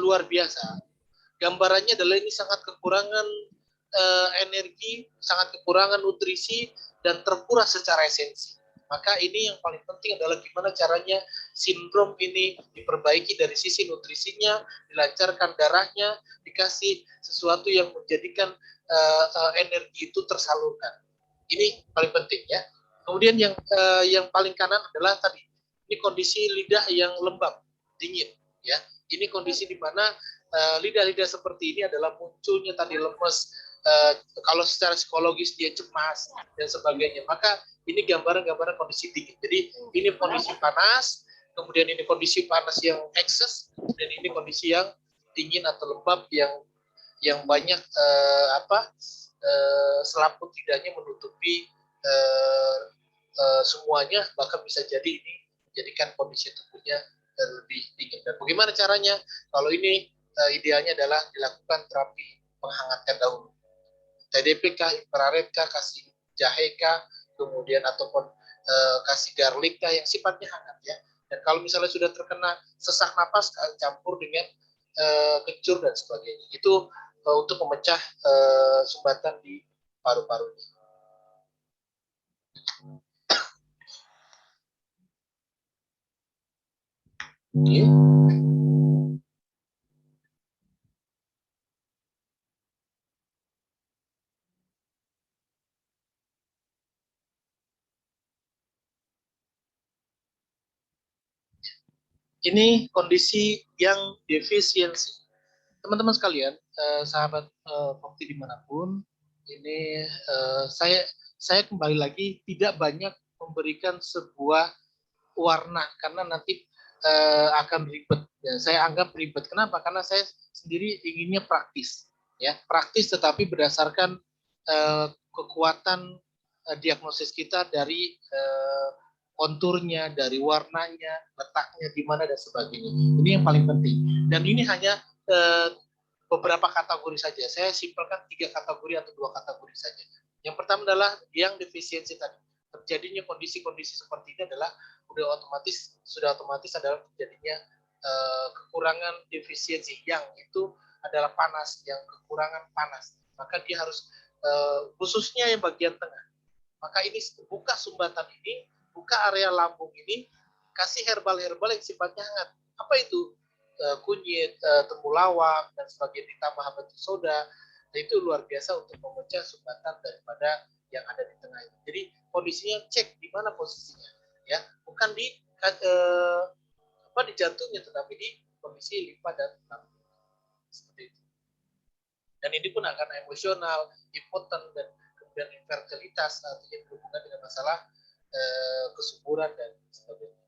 luar biasa. gambarannya adalah ini sangat kekurangan energi, sangat kekurangan nutrisi, dan terkuras secara esensi. Maka ini yang paling penting adalah gimana caranya sindrom ini diperbaiki dari sisi nutrisinya, dilancarkan darahnya, dikasih sesuatu yang menjadikan energi itu tersalurkan. Ini paling penting ya. Kemudian yang paling kanan adalah tadi, ini kondisi lidah yang lembab, dingin ya. Ini kondisi di mana lidah-lidah seperti ini adalah munculnya tadi lemes, kalau secara psikologis dia cemas dan sebagainya, maka ini gambaran-gambaran kondisi dingin. Jadi ini kondisi panas, kemudian ini kondisi panas yang ekses, dan ini kondisi yang dingin atau lembab yang banyak selaput lidahnya menutupi semuanya, bahkan bisa jadi ini menjadikan kondisi tubuhnya lebih dingin. Dan bagaimana caranya? Kalau ini idealnya adalah dilakukan terapi menghangatkan dahulu. TDP kah, infrared kah, kasih jahe kah, kemudian ataupun kasih garlic kah yang sifatnya hangat ya. Dan kalau misalnya sudah terkena sesak napas, campur dengan kencur dan sebagainya. Itu untuk memecah sumbatan di paru-parunya. Oke. Ini kondisi yang defisiensi. Teman-teman sekalian, sahabat Pokti dimanapun, ini saya kembali lagi tidak banyak memberikan sebuah warna karena nanti akan ribet. Ya, saya anggap ribet. Kenapa? Karena saya sendiri inginnya praktis, ya praktis, tetapi berdasarkan kekuatan diagnosis kita dari konturnya, dari warnanya, letaknya di mana dan sebagainya. Ini yang paling penting. Dan ini hanya beberapa kategori saja. Saya simpelkan 3 kategori atau 2 kategori saja. Yang pertama adalah yang defisiensi tadi. Terjadinya kondisi-kondisi seperti ini adalah sudah otomatis adalah terjadinya kekurangan defisiensi, yang itu adalah panas, yang kekurangan panas. Maka dia harus khususnya yang bagian tengah. Maka ini buka sumbatan ini, buka area lambung ini, kasih herbal-herbal yang sifatnya hangat. Apa itu? Kunyit, temulawak, dan sebagainya, ditambah habatus soda. Nah, itu luar biasa untuk memecah sumbatan daripada yang ada di tengah itu. Jadi kondisinya cek di mana posisinya, ya, bukan di di jantungnya, tetapi di kondisi limpa dan lambung. Seperti itu. Dan ini pun akan emosional, impoten, dan kemudian infertilitas, artinya berhubungan dengan masalah kesuburan dan sebagainya.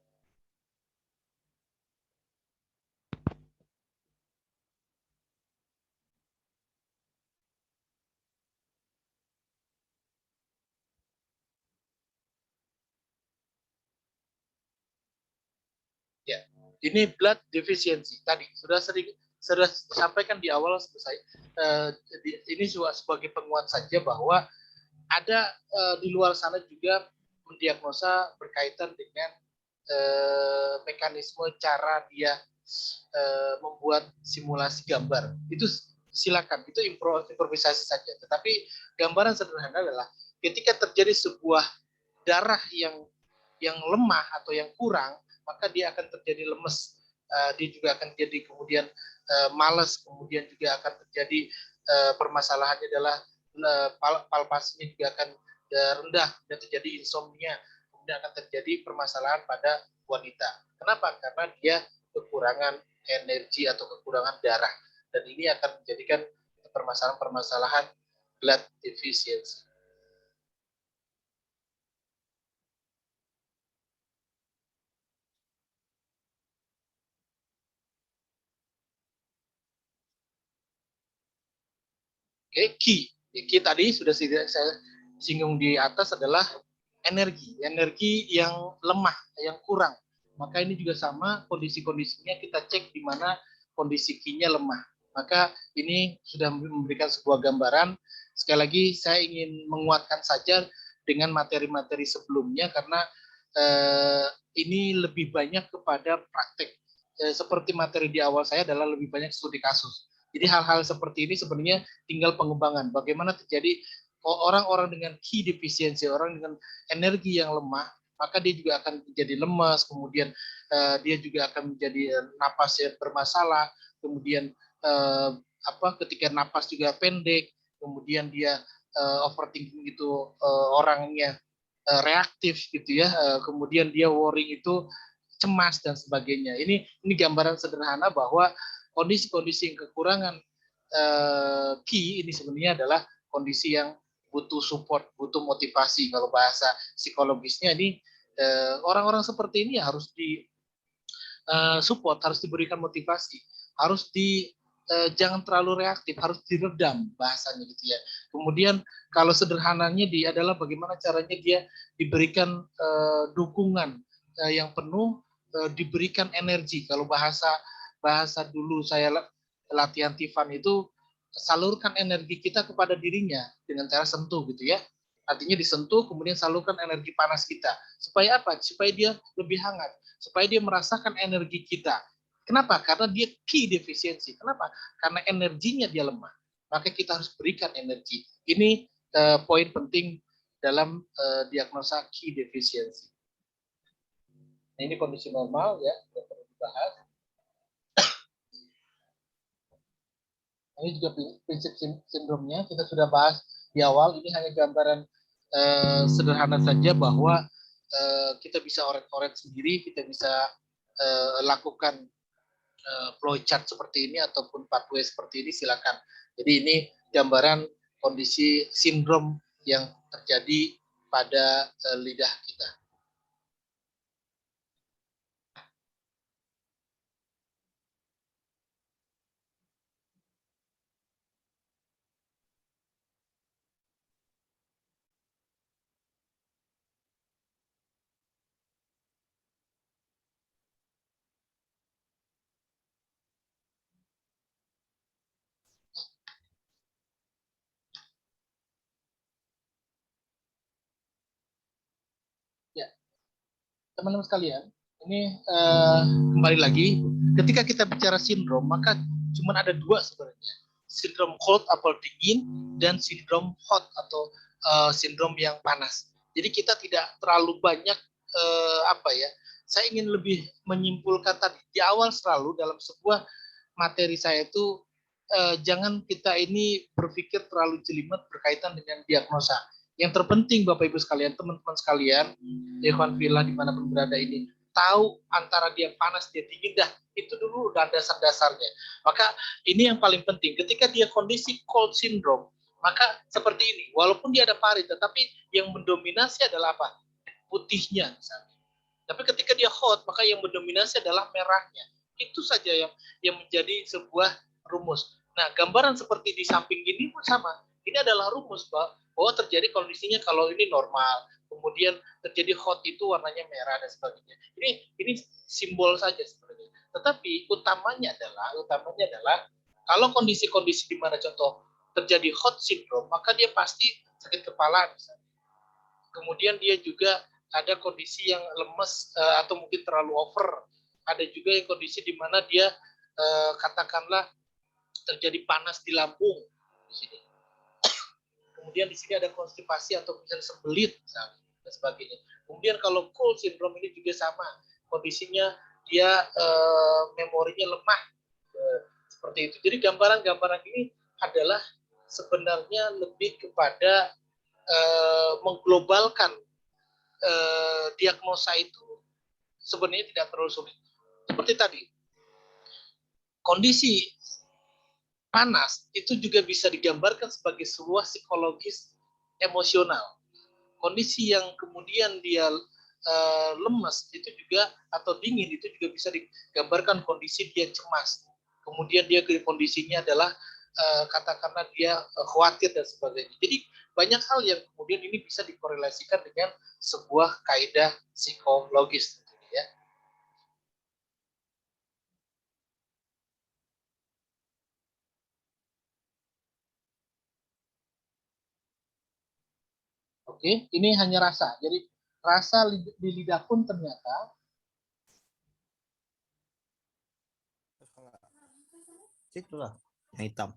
Ya, ini blood deficiency tadi sudah sampaikan di awal selesai. Ini sebagai penguat saja bahwa ada di luar sana juga mendiagnosa berkaitan dengan mekanisme cara dia membuat simulasi gambar. Itu silakan, itu improvisasi saja. Tetapi gambaran sederhana adalah ketika terjadi sebuah darah yang lemah atau yang kurang, maka dia akan terjadi lemes. Dia juga akan jadi kemudian malas, kemudian juga akan terjadi permasalahannya adalah palpasinya juga akan rendah, dan terjadi insomnia, kemudian akan terjadi permasalahan pada wanita. Kenapa? Karena dia kekurangan energi atau kekurangan darah, dan ini akan menjadikan permasalahan-permasalahan blood deficiency. Oke, key tadi sudah saya singgung di atas adalah energi yang lemah, yang kurang. Maka ini juga sama, kondisi-kondisinya kita cek di mana kondisi key-nya lemah. Maka ini sudah memberikan sebuah gambaran. Sekali lagi saya ingin menguatkan saja dengan materi-materi sebelumnya, karena ini lebih banyak kepada praktek. Seperti materi di awal saya adalah lebih banyak studi kasus. Jadi hal-hal seperti ini sebenarnya tinggal pengembangan. Bagaimana terjadi orang-orang dengan key deficiency, orang dengan energi yang lemah, maka dia juga akan menjadi lemas, kemudian dia juga akan menjadi napas yang bermasalah, kemudian ketika napas juga pendek, kemudian dia overthinking itu orangnya reaktif gitu ya, kemudian dia worrying itu cemas dan sebagainya. Ini gambaran sederhana bahwa kondisi-kondisi yang kekurangan key ini sebenarnya adalah kondisi yang butuh support, butuh motivasi. Kalau bahasa psikologisnya ini orang-orang seperti ini harus di support, harus diberikan motivasi, harus jangan terlalu reaktif, harus diredam bahasanya gitu ya. Kemudian kalau sederhananya dia adalah bagaimana caranya dia diberikan dukungan yang penuh, diberikan energi. Kalau bahasa dulu saya latihan Tivan itu, salurkan energi kita kepada dirinya dengan cara sentuh gitu ya. Artinya disentuh, kemudian salurkan energi panas kita. Supaya apa? Supaya dia lebih hangat. Supaya dia merasakan energi kita. Kenapa? Karena dia key defisiensi. Kenapa? Karena energinya dia lemah. Maka kita harus berikan energi. Ini poin penting dalam diagnosa key defisiensi. Nah, ini kondisi normal ya, yang perlu dibahas. Ini juga prinsip sindromnya kita sudah bahas di awal. Ini hanya gambaran sederhana saja bahwa kita bisa oret-oret sendiri, kita bisa lakukan flowchart seperti ini ataupun pathway seperti ini, silakan. Jadi ini gambaran kondisi sindrom yang terjadi pada lidah kita. Ya, teman-teman sekalian, ini kembali lagi, ketika kita bicara sindrom, maka cuma ada dua sebenarnya. Sindrom cold atau dingin, dan sindrom hot atau sindrom yang panas. Jadi kita tidak terlalu banyak saya ingin lebih menyimpulkan tadi di awal selalu dalam sebuah materi saya itu jangan kita ini berpikir terlalu jelimet berkaitan dengan diagnosa. Yang terpenting Bapak Ibu sekalian, teman-teman sekalian, Dewan Villa dimanapun berada ini, tahu antara dia panas, dia dingin, dah itu dulu udah dasar-dasarnya. Maka ini yang paling penting. Ketika dia kondisi cold syndrome, maka seperti ini, walaupun dia ada pari, tetapi yang mendominasi adalah apa? Putihnya misalnya. Tapi ketika dia hot, maka yang mendominasi adalah merahnya. Itu saja yang menjadi sebuah rumus. Nah, gambaran seperti di samping ini pun sama. Ini adalah rumus bahwa terjadi kondisinya kalau ini normal, kemudian terjadi hot itu warnanya merah dan sebagainya. Ini simbol saja sebenarnya. Tetapi utamanya adalah kalau kondisi-kondisi di mana contoh terjadi hot syndrome, maka dia pasti sakit kepala misalnya. Kemudian dia juga ada kondisi yang lemes atau mungkin terlalu over. Ada juga yang kondisi di mana dia katakanlah terjadi panas di lambung di sini. Kemudian di sini ada konstipasi atau misalnya sembelit misalnya, dan sebagainya. Kemudian kalau cold syndrome ini juga sama, kondisinya dia memorinya lemah seperti itu. Jadi gambaran-gambaran ini adalah sebenarnya lebih kepada mengglobalkan diagnosa itu sebenarnya tidak terlalu sulit. Seperti tadi, kondisi panas itu juga bisa digambarkan sebagai sebuah psikologis emosional. Kondisi yang kemudian dia lemas itu juga atau dingin itu juga bisa digambarkan kondisi dia cemas. Kemudian dia kondisinya adalah katakanlah dia khawatir dan sebagainya. Jadi banyak hal yang kemudian ini bisa dikorelasikan dengan sebuah kaidah psikologis. Ya. Oke, ini hanya rasa. Jadi rasa di lidah pun ternyata Cik lah. Yang hitam.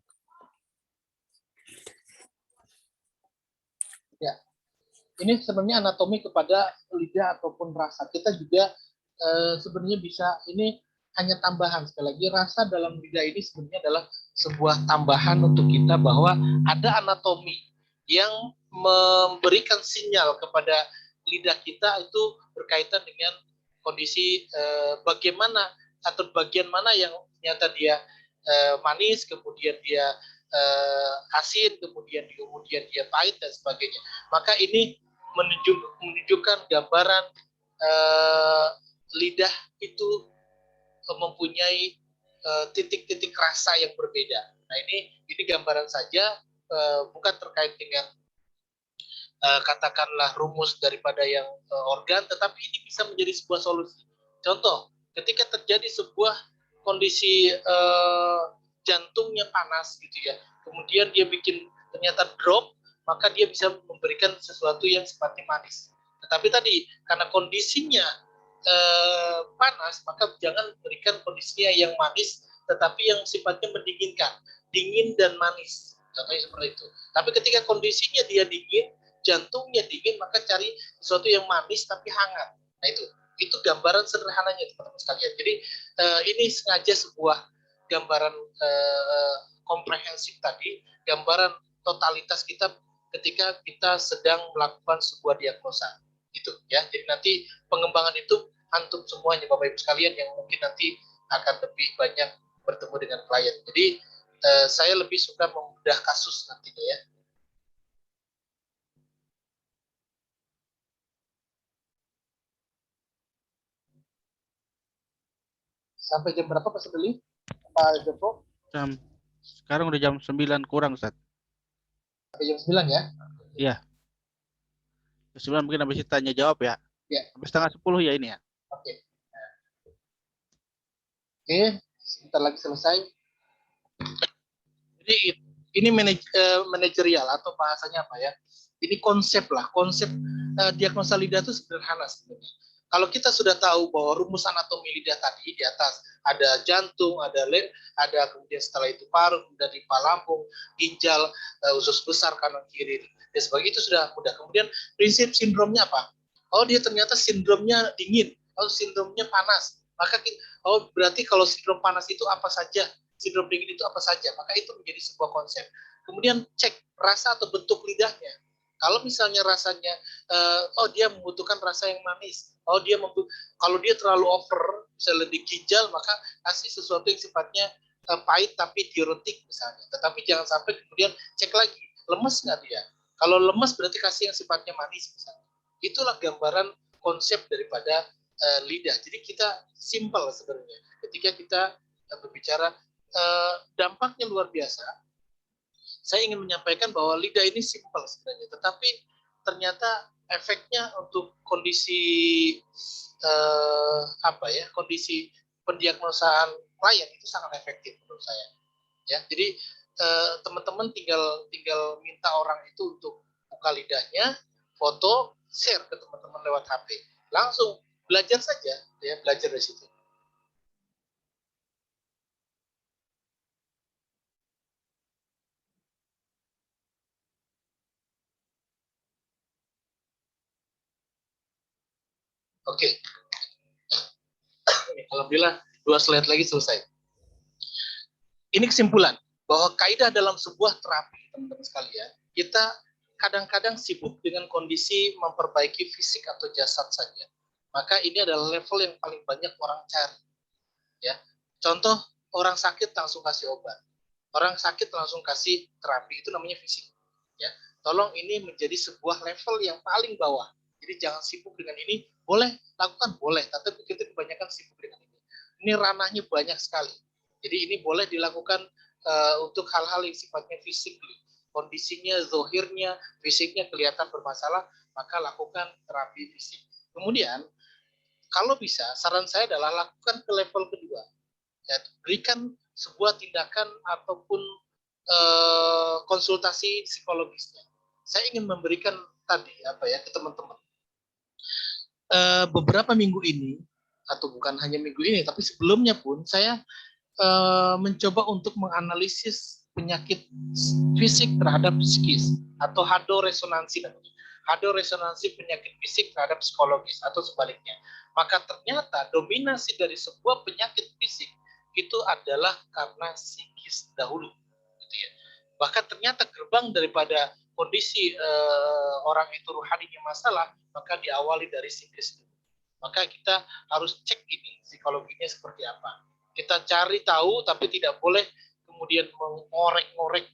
Ini sebenarnya anatomi kepada lidah ataupun rasa. Kita juga sebenarnya bisa, ini hanya tambahan. Sekali lagi, rasa dalam lidah ini sebenarnya adalah sebuah tambahan untuk kita bahwa ada anatomi yang memberikan sinyal kepada lidah kita itu berkaitan dengan kondisi bagaimana atau bagian mana yang ternyata dia manis, kemudian dia asin, kemudian dia pahit dan sebagainya. Maka ini menunjukkan gambaran lidah itu mempunyai titik-titik rasa yang berbeda. Nah, ini gambaran saja, bukan terkait dengan katakanlah rumus daripada yang organ, tetapi ini bisa menjadi sebuah solusi. Contoh, ketika terjadi sebuah kondisi jantungnya panas gitu ya, kemudian dia bikin ternyata drop, maka dia bisa memberikan sesuatu yang sifatnya manis. Tetapi tadi karena kondisinya panas, maka jangan berikan kondisinya yang manis, tetapi yang sifatnya mendinginkan, dingin dan manis. Contohnya seperti itu. Tapi ketika kondisinya dia dingin, jantungnya dingin, maka cari sesuatu yang manis tapi hangat. Nah, itu gambaran sederhananya teman-teman sekalian. Jadi ini sengaja sebuah gambaran komprehensif tadi, gambaran totalitas kita ketika kita sedang melakukan sebuah diagnosa. Gitu ya. Jadi nanti pengembangan itu antum semuanya Bapak Ibu sekalian yang mungkin nanti akan lebih banyak bertemu dengan klien. Jadi saya lebih suka membedah kasus nantinya ya. Sampai jam berapa Pak Sebeli? Pak Joko? Sekarang udah jam 9 kurang, Ustaz. Sampai jam 9 ya? Iya. Jam 9 mungkin habis tanya jawab ya. Iya. Sampai setengah 10 ya ini ya. Oke. Oke, sebentar lagi selesai. Jadi ini manajerial atau bahasanya apa ya? Ini konsep lah, konsep diagnosa lidah itu sederhana sebenarnya. Kalau kita sudah tahu bahwa rumus anatomi lidah tadi di atas ada jantung, ada kemudian setelah itu paru, kemudian pipa lambung, ginjal, usus besar kanan kiri dan sebagainya, itu sudah mudah. Kemudian prinsip sindromnya apa? Oh, dia ternyata sindromnya dingin, oh sindromnya panas. Maka berarti kalau sindrom panas itu apa saja? Sindrom dingin itu apa saja? Maka itu menjadi sebuah konsep. Kemudian cek rasa atau bentuk lidahnya. Kalau misalnya rasanya, dia membutuhkan rasa yang manis. Kalau dia terlalu over, misalnya di ginjal, maka kasih sesuatu yang sifatnya pahit tapi diuretik misalnya. Tetapi jangan sampai kemudian cek lagi, lemes nggak dia? Kalau lemes berarti kasih yang sifatnya manis misalnya. Itulah gambaran konsep daripada lidah. Jadi kita simpel sebenarnya. Ketika kita berbicara, dampaknya luar biasa. Saya ingin menyampaikan bahwa lidah ini simpel sebenarnya, tetapi ternyata efeknya untuk kondisi kondisi pendiagnosaan klien itu sangat efektif menurut saya. Ya, jadi teman-teman tinggal minta orang itu untuk buka lidahnya, foto, share ke teman-teman lewat HP, langsung belajar saja, ya belajar dari situ. Oke. Alhamdulillah 2 slide lagi selesai. Ini kesimpulan bahwa kaidah dalam sebuah terapi, teman-teman sekalian, kita kadang-kadang sibuk dengan kondisi memperbaiki fisik atau jasad saja. Maka ini adalah level yang paling banyak orang cari. Ya. Contoh, orang sakit langsung kasih obat. Orang sakit langsung kasih terapi, itu namanya fisik. Ya. Tolong ini menjadi sebuah level yang paling bawah. Jadi jangan sibuk dengan ini, boleh lakukan, boleh, tapi kita kebanyakan sibuk dengan ini. Ini ranahnya banyak sekali. Jadi ini boleh dilakukan untuk hal-hal yang sifatnya fisik, kondisinya, zohirnya, fisiknya kelihatan bermasalah, maka lakukan terapi fisik. Kemudian, kalau bisa, saran saya adalah lakukan ke level kedua. Ya, berikan sebuah tindakan ataupun konsultasi psikologisnya. Saya ingin memberikan tadi ke teman-teman. Beberapa minggu ini, atau bukan hanya minggu ini, tapi sebelumnya pun saya mencoba untuk menganalisis penyakit fisik terhadap psikis atau hadoresonansi namanya. Hadoresonansi penyakit fisik terhadap psikologis atau sebaliknya. Maka ternyata dominasi dari sebuah penyakit fisik itu adalah karena psikis dahulu, gitu ya. Bahkan ternyata gerbang daripada kondisi orang itu rohaninya masalah, maka diawali dari psikis. Maka kita harus cek ini psikologinya seperti apa. Kita cari tahu, tapi tidak boleh kemudian mengorek-ngorek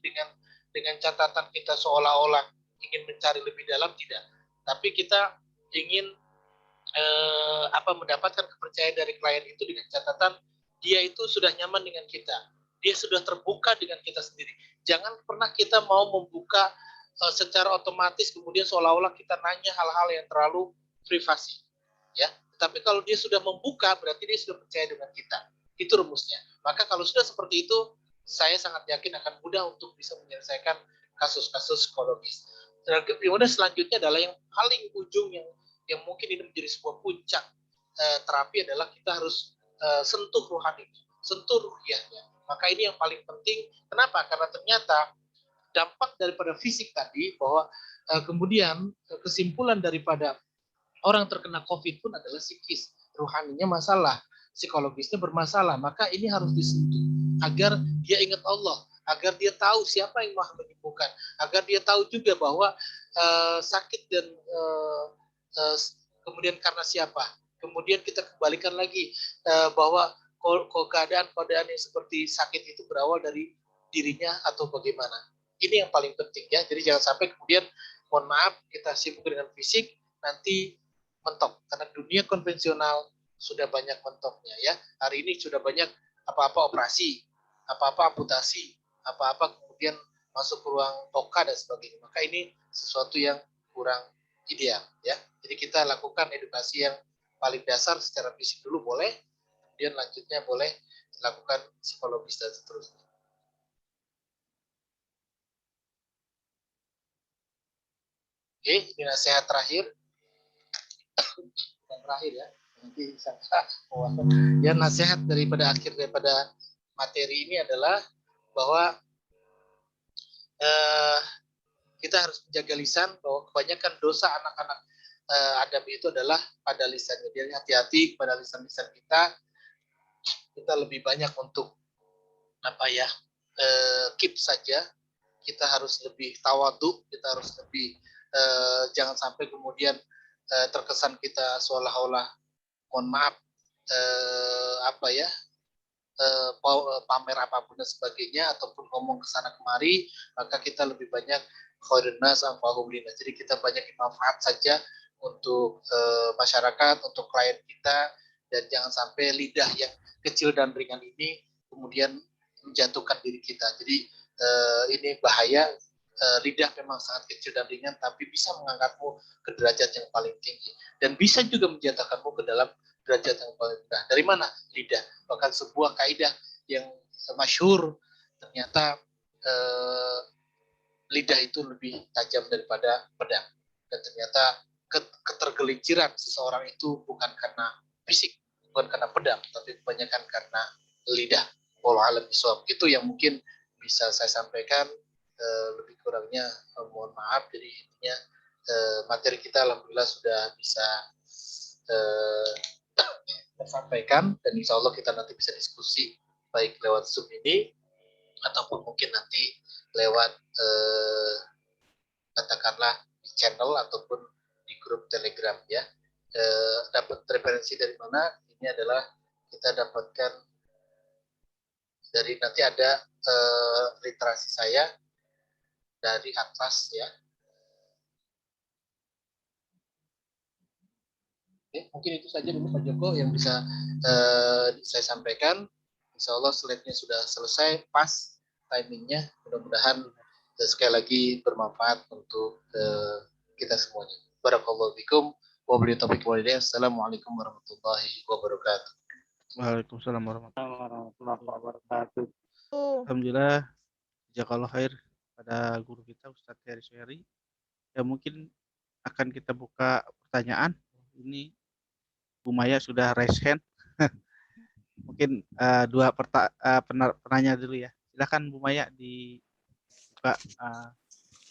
dengan catatan kita seolah-olah ingin mencari lebih dalam, tidak. Tapi kita ingin mendapatkan kepercayaan dari klien itu dengan catatan dia itu sudah nyaman dengan kita, dia sudah terbuka dengan kita sendiri. Jangan pernah kita mau membuka secara otomatis kemudian seolah-olah kita nanya hal-hal yang terlalu privasi, ya. Tapi kalau dia sudah membuka berarti dia sudah percaya dengan kita. Itu rumusnya. Maka kalau sudah seperti itu, saya sangat yakin akan mudah untuk bisa menyelesaikan kasus-kasus psikologis. Kemudian selanjutnya adalah yang paling ujung yang mungkin ini menjadi sebuah puncak terapi adalah kita harus sentuh rohani, sentuh ruhiyahnya. Maka ini yang paling penting. Kenapa? Karena ternyata dampak daripada fisik tadi bahwa kemudian kesimpulan daripada orang terkena COVID pun adalah psikis, rohaninya masalah, psikologisnya bermasalah. Maka ini harus disentuh agar dia ingat Allah, agar dia tahu siapa yang Maha menyembuhkan, agar dia tahu juga bahwa sakit dan kemudian karena siapa. Kemudian kita kembalikan lagi bahwa keadaan yang seperti sakit itu berawal dari dirinya atau bagaimana. Ini yang paling penting ya. Jadi jangan sampai kemudian mohon maaf kita sibuk dengan fisik nanti mentok, karena dunia konvensional sudah banyak mentoknya ya. Hari ini sudah banyak apa-apa operasi, apa-apa amputasi, apa-apa kemudian masuk ke ruang toka dan sebagainya. Maka ini sesuatu yang kurang ideal ya. Jadi kita lakukan edukasi yang paling dasar secara fisik dulu boleh, kemudian lanjutnya boleh dilakukan psikologis dan seterusnya. Oke, ini nasihat terakhir. Dan terakhir ya, nanti ya nasihat daripada akhir daripada materi ini adalah bahwa kita harus menjaga lisan, bahwa kebanyakan dosa anak-anak Adam itu adalah pada lisannya. Jadi hati-hati pada lisan-lisan kita. Kita lebih banyak untuk keep saja. Kita harus lebih tawadhu, kita harus lebih jangan sampai kemudian terkesan kita seolah-olah mohon maaf pamer apapun dan sebagainya ataupun ngomong ke sana kemari, maka kita lebih banyak khairun nas anfa'uhum linnas. Jadi kita banyak manfaat saja untuk masyarakat, untuk klien kita, dan jangan sampai lidah yang kecil dan ringan ini kemudian menjatuhkan diri kita. Jadi ini bahaya. Lidah memang sangat kecil dan ringan, tapi bisa mengangkatmu ke derajat yang paling tinggi dan bisa juga menjatuhkanmu ke dalam derajat yang paling rendah. Dari mana? Lidah. Bahkan sebuah kaidah yang masyhur, ternyata lidah itu lebih tajam daripada pedang. Dan ternyata ketergelinciran seseorang itu bukan karena fisik, bukan karena pedang, tapi kebanyakan karena lidah. Wallahu a'lam bishawab. Itu yang mungkin bisa saya sampaikan. Lebih kurangnya mohon maaf. Jadi intinya materi kita alhamdulillah sudah bisa tersampaikan, dan insya Allah kita nanti bisa diskusi baik lewat Zoom ini ataupun mungkin nanti lewat katakanlah di channel ataupun di grup Telegram ya. Dapat referensi dari mana? Ini adalah kita dapatkan dari nanti ada literasi saya dari Atlas ya. Oke, mungkin itu saja dulu Pak Joko yang bisa saya sampaikan. Insya Allah slide-nya sudah selesai, pas timingnya. Mudah-mudahan sekali lagi bermanfaat untuk kita semuanya. Barakallahu fikum. Wabillahi taufiq walhidayah. Assalamualaikum warahmatullahi wabarakatuh. Waalaikumsalam warahmatullahi Warahmatullahi wabarakatuh. Alhamdulillah, jazakallahu khair pada guru kita Ustadz Heri Suheri. Ya mungkin akan kita buka pertanyaan. Ini Bu Maya sudah raise hand. Mungkin dua penanya dulu ya. Silakan Bu Maya dibuka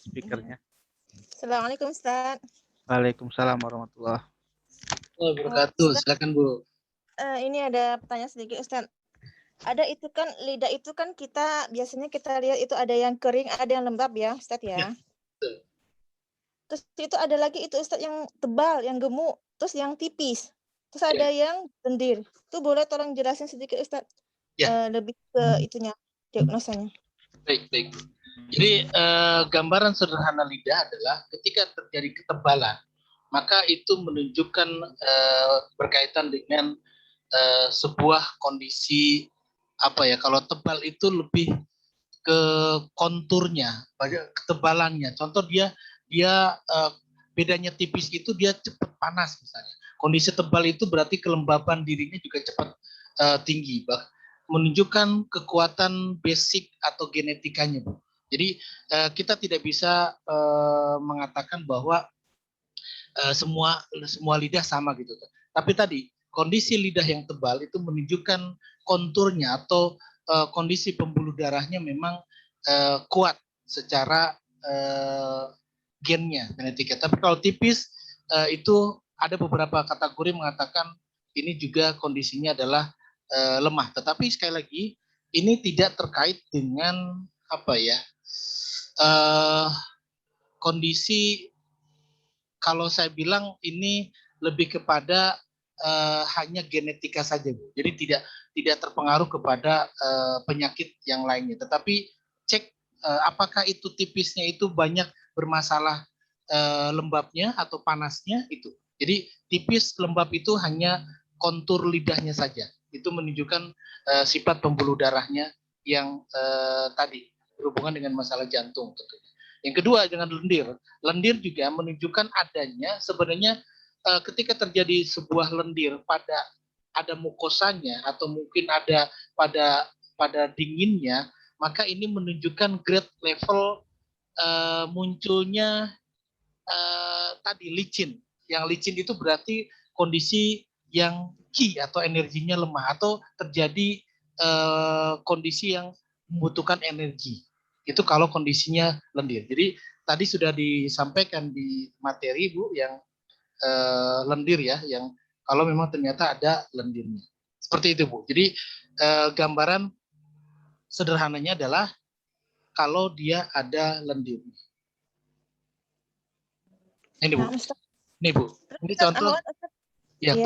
speakernya. Assalamualaikum Ustaz. Waalaikumsalam warahmatullahi Wabarakatuh. Silakan Bu. Ini ada pertanyaan sedikit Ustaz. Ada itu kan lidah itu kan biasanya kita lihat itu ada yang kering, ada yang lembab ya Ustaz ya. Betul. Terus itu ada lagi itu Ustaz yang tebal, yang gemuk, terus yang tipis. Terus ada yang lendir. Itu boleh tolong jelasin sedikit Ustaz? Ya. Lebih ke itunya, diagnosanya. Baik. Jadi gambaran sederhana lidah adalah ketika terjadi ketebalan, maka itu menunjukkan berkaitan dengan sebuah kondisi apa ya? Kalau tebal itu lebih ke konturnya, pada ketebalannya. Contoh dia bedanya tipis itu dia cepat panas misalnya. Kondisi tebal itu berarti kelembaban dirinya juga cepat tinggi, menunjukkan kekuatan basic atau genetikanya, Bu. Jadi kita tidak bisa mengatakan bahwa semua lidah sama gitu. Tapi tadi kondisi lidah yang tebal itu menunjukkan konturnya atau kondisi pembuluh darahnya memang kuat secara gennya, genetika. Tapi kalau tipis itu ada beberapa kategori mengatakan ini juga kondisinya adalah lemah. Tetapi sekali lagi ini tidak terkait dengan apa ya kondisi. Kalau saya bilang ini lebih kepada hanya genetika saja, Bu. Jadi tidak terpengaruh kepada penyakit yang lainnya. Tetapi cek apakah itu tipisnya itu banyak bermasalah lembabnya atau panasnya itu. Jadi tipis lembab itu hanya kontur lidahnya saja. Itu menunjukkan sifat pembuluh darahnya yang tadi berhubungan dengan masalah jantung tentunya. Yang kedua dengan lendir. Lendir juga menunjukkan adanya sebenarnya ketika terjadi sebuah lendir pada ada mukosanya atau mungkin ada pada dinginnya, maka ini menunjukkan grade level munculnya tadi licin. Yang licin itu berarti kondisi yang ki atau energinya lemah atau terjadi kondisi yang membutuhkan energi. Itu kalau kondisinya lendir. Jadi tadi sudah disampaikan di materi Bu yang lendir ya, yang kalau memang ternyata ada lendirnya. Seperti itu Bu. Jadi gambaran sederhananya adalah kalau dia ada lendirnya. Ini Bu. Ini Bu. Ini contoh ya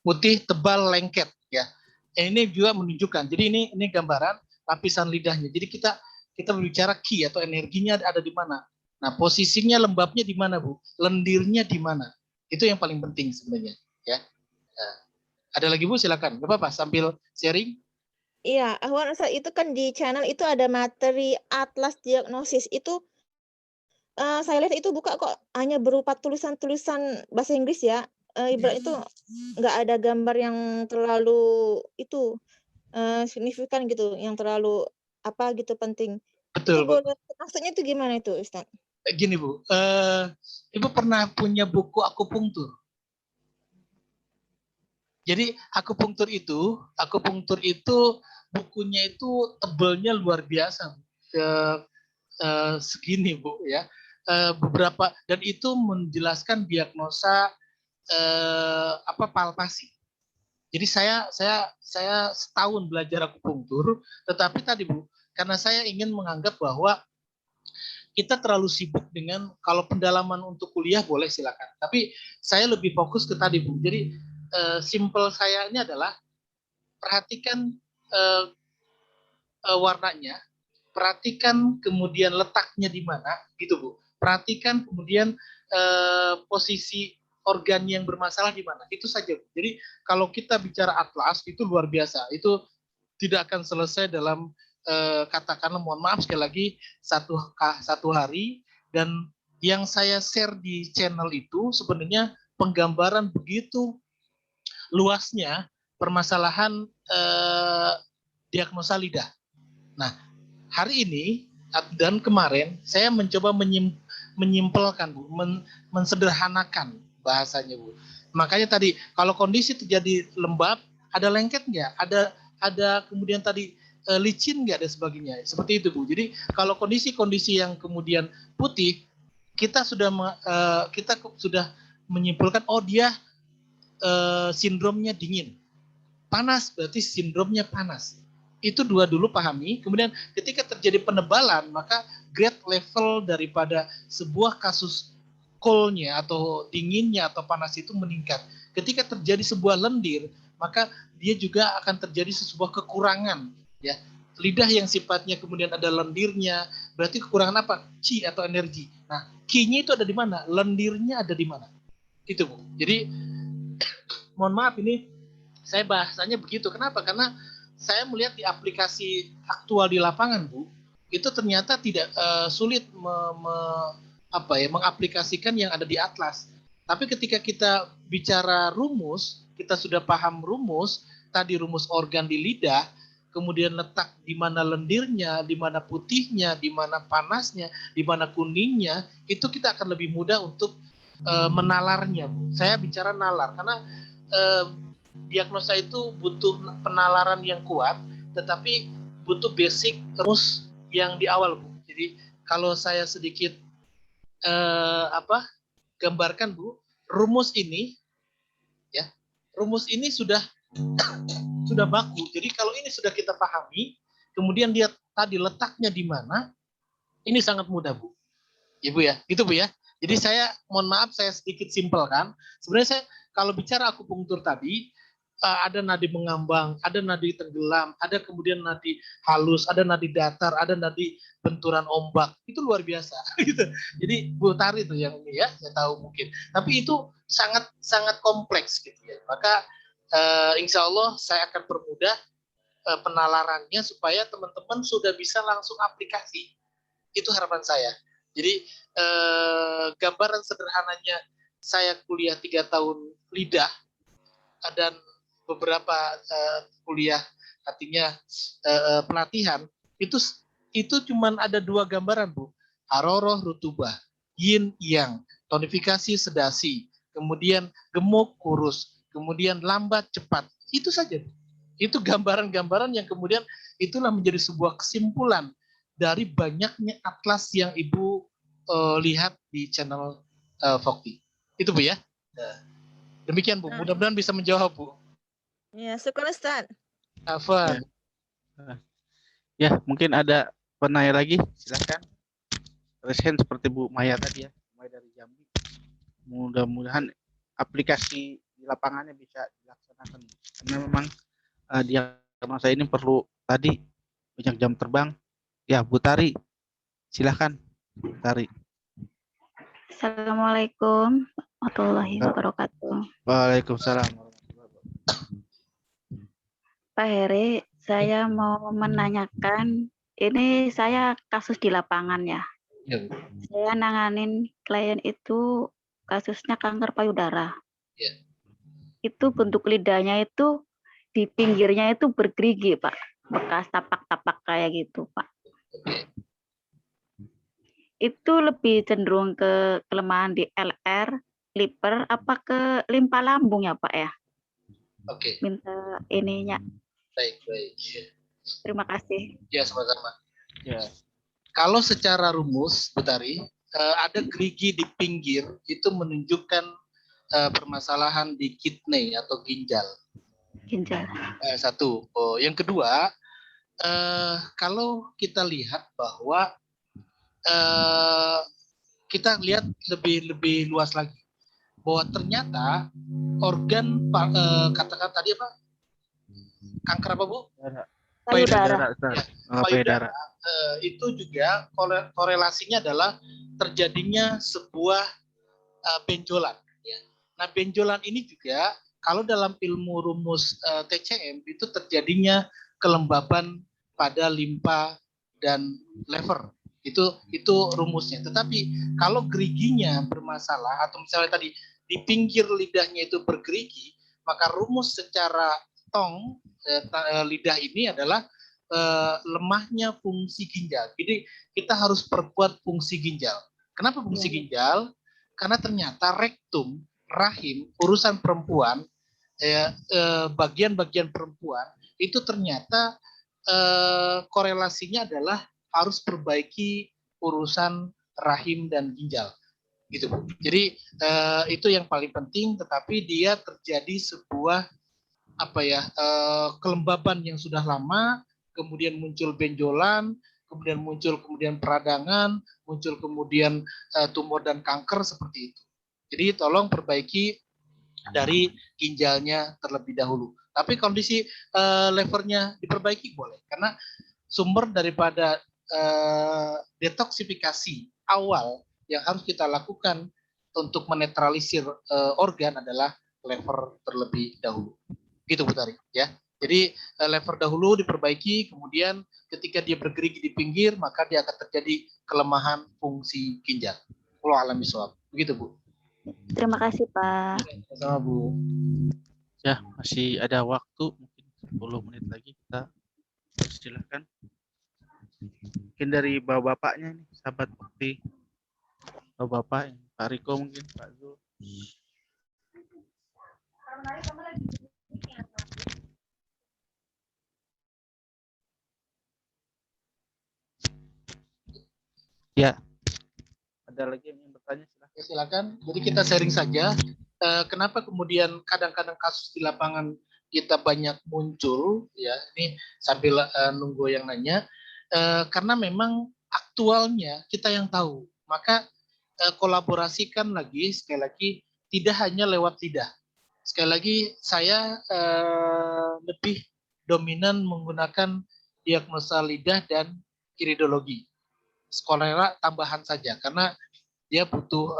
putih tebal lengket ya. Ini juga menunjukkan. Jadi ini gambaran lapisan lidahnya. Jadi kita berbicara ki atau energinya ada di mana. Nah, posisinya lembabnya di mana, Bu? Lendirnya di mana? Itu yang paling penting sebenarnya, ya. Nah, ada lagi, Bu? Silakan. Gak apa-apa, sambil sharing. Iya, Ahwan Ustaz, itu kan di channel itu ada materi atlas diagnosis. Itu saya lihat itu buka kok hanya berupa tulisan-tulisan bahasa Inggris ya. Ibarat itu nggak ada gambar yang terlalu itu signifikan gitu, yang terlalu apa gitu penting. Betul, itu maksudnya itu gimana itu Ustaz? Gini Bu, Ibu pernah punya buku akupunktur? Jadi akupunktur itu bukunya itu tebalnya luar biasa, segini Bu ya, beberapa, dan itu menjelaskan diagnosa palpasi. Jadi saya setahun belajar akupunktur, tetapi tadi Bu, karena saya ingin menganggap bahwa kita terlalu sibuk dengan kalau pendalaman untuk kuliah boleh silakan, tapi saya lebih fokus ke tadi Bu. Jadi simple saya ini adalah perhatikan warnanya, perhatikan kemudian letaknya di mana, gitu Bu. Perhatikan kemudian posisi organ yang bermasalah di mana, itu saja Bu. Jadi kalau kita bicara atlas itu luar biasa, itu tidak akan selesai dalam katakanlah mohon maaf sekali lagi satu hari, dan yang saya share di channel itu sebenarnya penggambaran begitu luasnya permasalahan diagnosa lidah. Nah, hari ini dan kemarin saya mencoba menyimpelkan Bu, mensederhanakan bahasanya Bu. Makanya tadi kalau kondisi terjadi lembab, ada lengket nggak? ada kemudian tadi licin nggak dan sebagainya. Seperti itu, Bu. Jadi kalau kondisi-kondisi yang kemudian putih, kita sudah menyimpulkan, oh dia sindromnya dingin. Panas berarti sindromnya panas. Itu dua dulu pahami. Kemudian ketika terjadi penebalan, maka grade level daripada sebuah kasus cold-nya atau dinginnya atau panas itu meningkat. Ketika terjadi sebuah lendir, maka dia juga akan terjadi sebuah kekurangan, ya. Lidah yang sifatnya kemudian ada lendirnya, berarti kekurangan apa? Qi atau energi. Nah, qi-nya itu ada di mana? Lendirnya ada di mana? Itu, Bu. Jadi mohon maaf ini saya bahasanya begitu. Kenapa? Karena saya melihat di aplikasi aktual di lapangan, Bu, itu ternyata tidak sulit mengaplikasikan yang ada di atlas. Tapi ketika kita bicara rumus, kita sudah paham rumus, tadi rumus organ di lidah, kemudian letak di mana lendirnya, di mana putihnya, di mana panasnya, di mana kuningnya, itu kita akan lebih mudah untuk menalarnya, Bu. Saya bicara nalar, karena diagnosa itu butuh penalaran yang kuat, tetapi butuh basic rumus yang di awal, Bu. Jadi kalau saya sedikit gambarkan, Bu, rumus ini sudah baku. Jadi kalau ini sudah kita pahami, kemudian dia tadi letaknya di mana, ini sangat mudah, Bu. Ibu ya, itu Bu ya. Jadi saya mohon maaf saya sedikit simpelkan. Sebenarnya saya kalau bicara akupunktur tadi, ada nadi mengambang, ada nadi tenggelam, ada kemudian nadi halus, ada nadi datar, ada nadi benturan ombak. Itu luar biasa. Gitu. Jadi Bu Tari itu yang ini ya, saya tahu mungkin. Tapi itu sangat sangat kompleks gitu ya. Maka insya Allah saya akan permudah penalarannya supaya teman-teman sudah bisa langsung aplikasi. Itu harapan saya. Jadi gambaran sederhananya saya kuliah 3 tahun lidah dan beberapa kuliah artinya pelatihan itu cuman ada 2 gambaran, Bu. Haroroh rutubah, yin yang, tonifikasi sedasi, kemudian gemuk kurus, kemudian lambat cepat. Itu saja. Itu gambaran-gambaran yang kemudian itulah menjadi sebuah kesimpulan dari banyaknya atlas yang Ibu lihat di channel Vokti. Itu, Bu ya. Demikian, Bu. Mudah-mudahan bisa menjawab, Bu. Ya, syukur Ustaz. Afwan. Ya, mungkin ada penanya lagi, silakan. Resen seperti Bu Maya tadi ya, mulai dari Jambi. Mudah-mudahan aplikasi di lapangannya bisa dilaksanakan. Karena memang diagnosa ini perlu tadi banyak jam terbang. Ya, Bu Tari, silakan, Bu Tari. Assalamualaikum warahmatullahi wabarakatuh. Waalaikumsalam. Pak Heri, saya mau menanyakan, ini saya kasus di lapangan ya. Ya, Bu. Saya nanganin klien itu kasusnya kanker payudara. Ya. Itu bentuk lidahnya itu di pinggirnya itu bergerigi, Pak. Bekas tapak-tapak kayak gitu, Pak. Oke. Itu lebih cenderung ke kelemahan di LR, liver, apa ke limpa lambung ya, Pak ya? Oke. Minta ininya. Baik. Terima kasih. Ya, sama-sama. Ya. Kalau secara rumus, Bu Tari, ada gerigi di pinggir itu menunjukkan permasalahan di kidney atau ginjal. Ginjal. Satu. Yang kedua, kalau kita lihat bahwa kita lihat lebih luas lagi, bahwa ternyata organ katakan tadi apa? Kanker apa, Bu? Payudara. Payudara. Itu juga korelasinya adalah terjadinya sebuah benjolan. Ya. Nah, benjolan ini juga kalau dalam ilmu rumus TCM itu terjadinya kelembaban pada limpa dan lever. Itu rumusnya. Tetapi kalau geriginya bermasalah atau misalnya tadi di pinggir lidahnya itu bergerigi, maka rumus secara lidah ini adalah lemahnya fungsi ginjal. Jadi kita harus perkuat fungsi ginjal. Kenapa fungsi ginjal? Karena ternyata rektum, rahim, urusan perempuan bagian-bagian perempuan itu ternyata korelasinya adalah harus perbaiki urusan rahim dan ginjal gitu Bu. Jadi itu yang paling penting, tetapi dia terjadi sebuah kelembaban yang sudah lama, kemudian muncul benjolan, kemudian peradangan, muncul kemudian tumor dan kanker seperti itu. Jadi tolong perbaiki dari ginjalnya terlebih dahulu. Tapi kondisi levernya diperbaiki boleh, karena sumber daripada detoksifikasi awal yang harus kita lakukan untuk menetralisir organ adalah lever terlebih dahulu. Gitu Bu Tari ya. Jadi lever dahulu diperbaiki, kemudian ketika dia bergerigi di pinggir maka dia akan terjadi kelemahan fungsi ginjal. Wallahu a'lam bishawab. Begitu Bu. Terima kasih Pak. Sama Bu. Ya, masih ada waktu mungkin 10 menit lagi, kita silakan. Mungkin dari bapak-bapaknya nih, sahabat Bakti. Bapak-bapak, Pak Riko mungkin, Pak Zul. Ya, ada lagi yang ingin bertanya, silakan. Ya, silakan. Jadi kita sharing saja. Kenapa kemudian kadang-kadang kasus di lapangan kita banyak muncul, ya ini sambil nunggu yang nanya, karena memang aktualnya kita yang tahu. Maka kolaborasikan lagi, sekali lagi tidak hanya lewat lidah. Sekali lagi saya lebih dominan menggunakan diagnosa lidah dan iridologi. Skolera tambahan saja karena dia butuh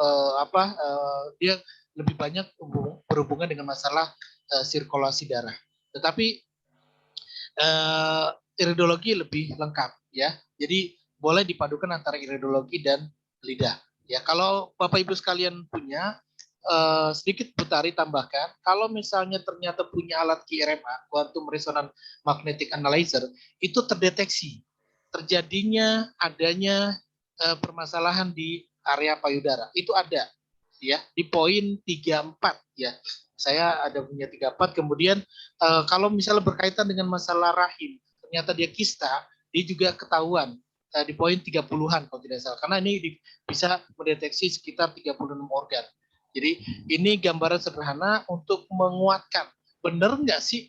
dia lebih banyak berhubungan dengan masalah sirkulasi darah. Tetapi iridologi lebih lengkap ya. Jadi boleh dipadukan antara iridologi dan lidah. Ya, kalau Bapak Ibu sekalian punya sedikit Bu Tari tambahkan, kalau misalnya ternyata punya alat QRMA, Quantum Resonance Magnetic Analyzer, itu terdeteksi terjadinya adanya permasalahan di area payudara. Itu ada ya di poin 34 ya. Saya ada punya 34. Kemudian kalau misalnya berkaitan dengan masalah rahim, ternyata dia kista, dia juga ketahuan di poin 30-an kalau tidak salah. Karena ini bisa mendeteksi sekitar 36 organ. Jadi ini gambaran sederhana untuk menguatkan benar nggak sih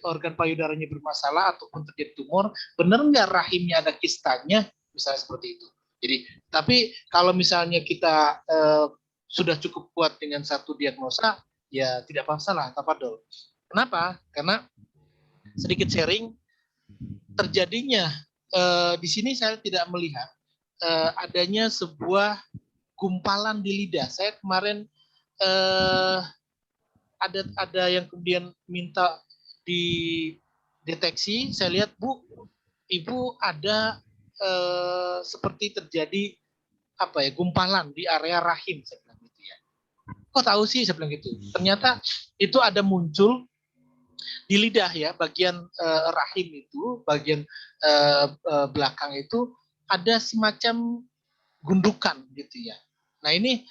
organ payudaranya bermasalah ataupun terjadi tumor, benar nggak rahimnya ada kistanya, misalnya seperti itu. Jadi, tapi kalau misalnya kita sudah cukup kuat dengan satu diagnosa, ya tidak masalah, tafadhol. Kenapa? Karena sedikit sharing, terjadinya di sini saya tidak melihat adanya sebuah gumpalan di lidah. Saya kemarin ada yang kemudian minta dideteksi, saya lihat Bu, Ibu ada seperti terjadi gumpalan di area rahim, saya bilang gitu ya. Kok tahu sih, saya bilang gitu. Ternyata itu ada muncul di lidah ya, bagian rahim itu, bagian belakang itu ada semacam gundukan gitu ya. Nah ini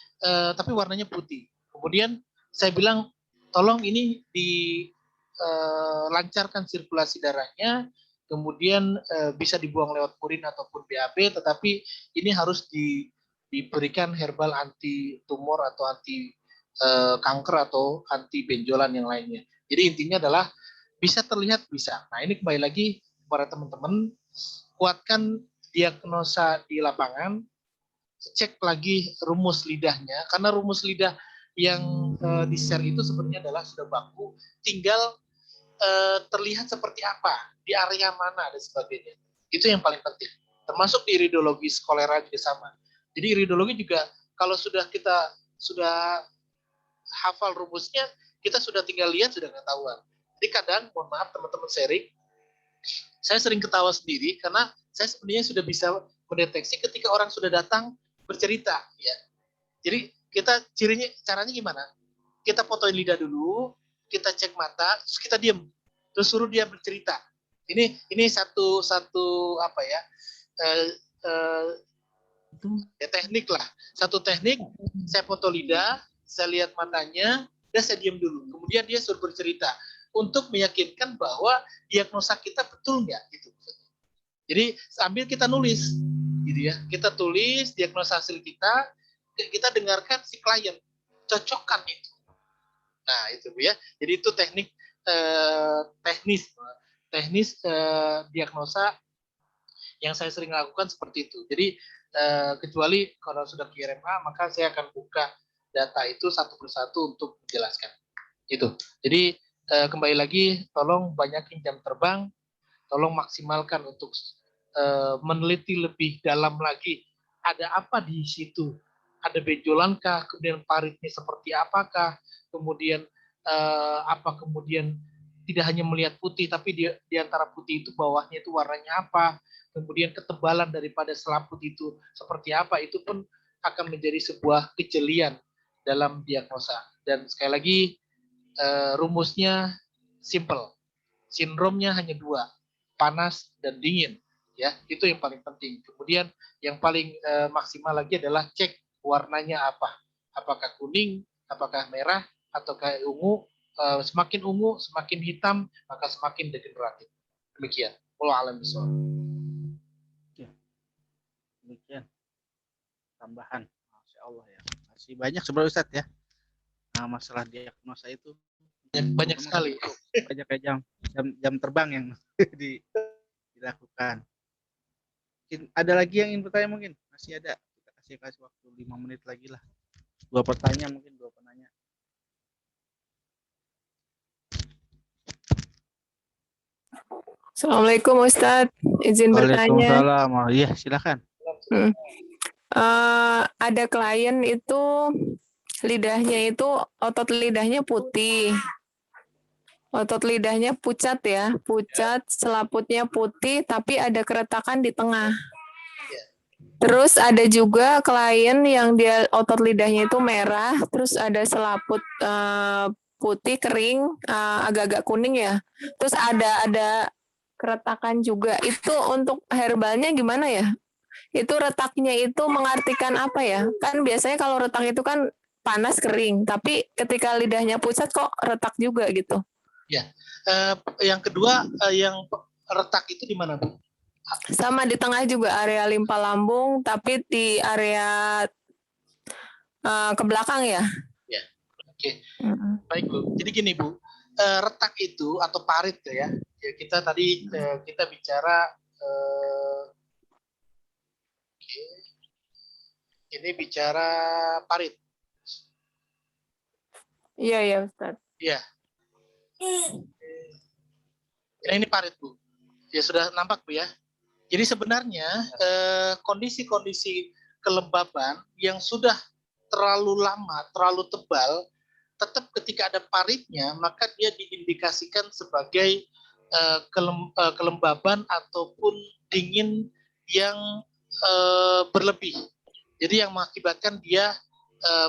tapi warnanya putih. Kemudian saya bilang tolong ini dilancarkan sirkulasi darahnya, kemudian bisa dibuang lewat urin ataupun BAB, tetapi ini harus diberikan herbal anti tumor atau anti kanker atau anti benjolan yang lainnya. Jadi intinya adalah bisa terlihat bisa. Nah ini kembali lagi para teman-teman, kuatkan diagnosa di lapangan, cek lagi rumus lidahnya, karena rumus lidah yang di-share itu sebenarnya adalah sudah baku, tinggal terlihat seperti apa, di area mana dan sebagainya. Itu yang paling penting. Termasuk di iridologi skolera juga sama. Jadi iridologi juga kalau kita sudah hafal rumusnya, kita sudah tinggal lihat sudah ketahuan. Jadi kadang, mohon maaf teman-teman sharing, saya sering ketawa sendiri karena saya sebenarnya sudah bisa mendeteksi ketika orang sudah datang bercerita ya. Jadi kita caranya gimana? Kita fotoin lidah dulu, kita cek mata, terus kita diem, terus suruh dia bercerita. Ini satu teknik lah. Satu teknik, saya foto lidah, saya lihat matanya, dan saya diam dulu. Kemudian dia suruh bercerita untuk meyakinkan bahwa diagnosa kita betul nggak gitu. Jadi sambil kita nulis, gitu ya, kita tulis diagnosa hasil kita dengarkan si klien, cocokkan itu. Nah itu Bu ya. Jadi itu teknis diagnosa yang saya sering lakukan seperti itu. Jadi kecuali kalau sudah ke RMA, maka saya akan buka data itu satu persatu untuk menjelaskan. Gitu. Jadi kembali lagi, tolong banyakin jam terbang, tolong maksimalkan untuk meneliti lebih dalam lagi. Ada apa di situ? Ada benjolankah? Kemudian paritnya seperti apakah? Kemudian kemudian tidak hanya melihat putih, tapi di antara putih itu bawahnya itu warnanya apa? Kemudian ketebalan daripada selaput itu seperti apa? Itu pun akan menjadi sebuah kejelian dalam diagnosa. Dan sekali lagi rumusnya simple. Sindromnya hanya 2, panas dan dingin. Ya, itu yang paling penting. Kemudian yang paling maksimal lagi adalah cek warnanya apa. Apakah kuning, apakah merah, ataukah ungu. Semakin ungu, semakin hitam, maka semakin degeneratif. Demikian. Wallahu a'lam bishawab. Demikian tambahan. Masya Allah ya. Masih banyak sebenarnya Ustadz ya. Nah, masalah diagnosa itu Banyak sekali. Banyak kayak jam terbang yang dilakukan. Mungkin ada lagi yang ingin bertanya mungkin? Masih ada. Kita kasih waktu 5 menit lagi lah. 2 pertanyaan mungkin, 2 penanya. Assalamualaikum Ustadz, izin bertanya. Waalaikumsalam. Iya, silakan. Ada klien itu lidahnya itu otot lidahnya putih, otot lidahnya pucat ya, pucat, selaputnya putih, tapi ada keretakan di tengah. Terus ada juga klien yang dia otot lidahnya itu merah, terus ada selaput putih kering, agak-agak kuning ya. Terus ada keretakan juga. Itu untuk herbalnya gimana ya? Itu retaknya itu mengartikan apa ya? Kan biasanya kalau retak itu kan panas kering, tapi ketika lidahnya pucat kok retak juga gitu. Ya. Yang kedua, yang retak itu di mana, Bu? Sama di tengah juga area limpa lambung, tapi di area ke belakang ya. Ya. Oke. Baik, Bu. Jadi gini, Bu. Retak itu atau parit ya. Kita tadi kita bicara ini bicara parit. Iya ya Ustaz. Iya. Nah, ini parit Bu. Ya sudah nampak Bu ya. Jadi sebenarnya kondisi-kondisi kelembaban yang sudah terlalu lama, terlalu tebal, tetap ketika ada paritnya maka dia diindikasikan sebagai kelembaban ataupun dingin yang berlebih. Jadi yang mengakibatkan dia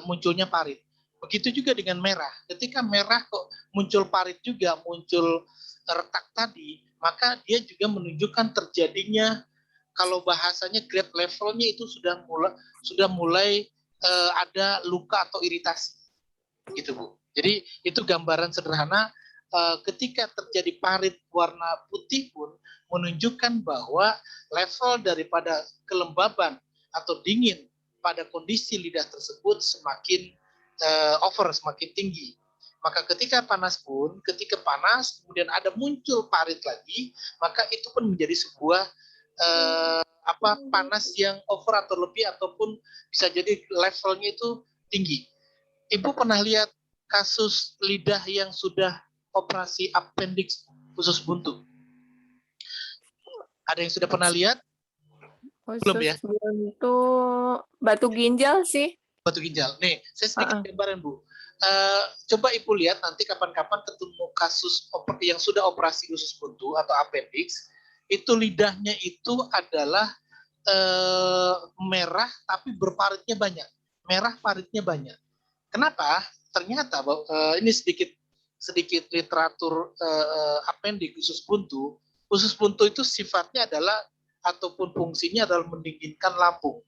munculnya parit. Begitu juga dengan merah. Ketika merah kok muncul parit juga, muncul retak tadi, maka dia juga menunjukkan terjadinya, kalau bahasanya grade levelnya itu sudah mulai ada luka atau iritasi. Gitu Bu. Jadi itu gambaran sederhana. Ketika terjadi parit warna putih pun menunjukkan bahwa level daripada kelembaban atau dingin pada kondisi lidah tersebut semakin semakin tinggi. Maka ketika panas pun, ketika panas kemudian ada muncul parit lagi, maka itu pun menjadi sebuah panas yang over atau lebih, ataupun bisa jadi levelnya itu tinggi. Ibu pernah lihat kasus lidah yang sudah operasi appendix khusus buntu? Ada yang sudah pernah lihat? Belum ya? Buntu batu ginjal sih. Batu ginjal. Nih, saya sedikit gambaran Bu. Coba Ibu lihat nanti kapan-kapan ketemu kasus yang sudah operasi khusus buntu atau appendix, itu lidahnya itu adalah merah tapi berparitnya banyak. Merah paritnya banyak. Kenapa? Ternyata ini sedikit literatur appendix khusus buntu. Khusus buntu itu sifatnya adalah ataupun fungsinya adalah mendinginkan lambung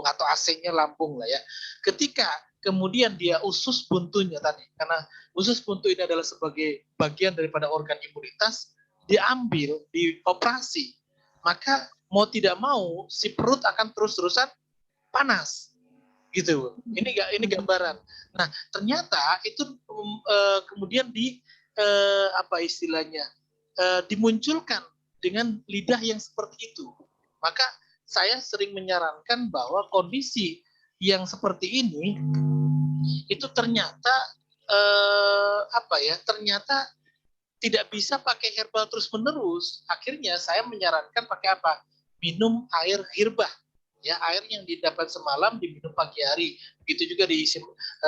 atau AC-nya lambung lah ya. Ketika kemudian dia usus buntunya tadi, karena usus buntu ini adalah sebagai bagian daripada organ imunitas, diambil, dioperasi, maka mau tidak mau si perut akan terus-terusan panas, gitu. Ini gambaran. Nah, ternyata itu kemudian apa istilahnya dimunculkan dengan lidah yang seperti itu. Maka saya sering menyarankan bahwa kondisi yang seperti ini itu ternyata ternyata tidak bisa pakai herbal terus-menerus. Akhirnya saya menyarankan pakai apa? Minum air hirbah. Ya, air yang didapat semalam diminum pagi hari. Begitu juga diisi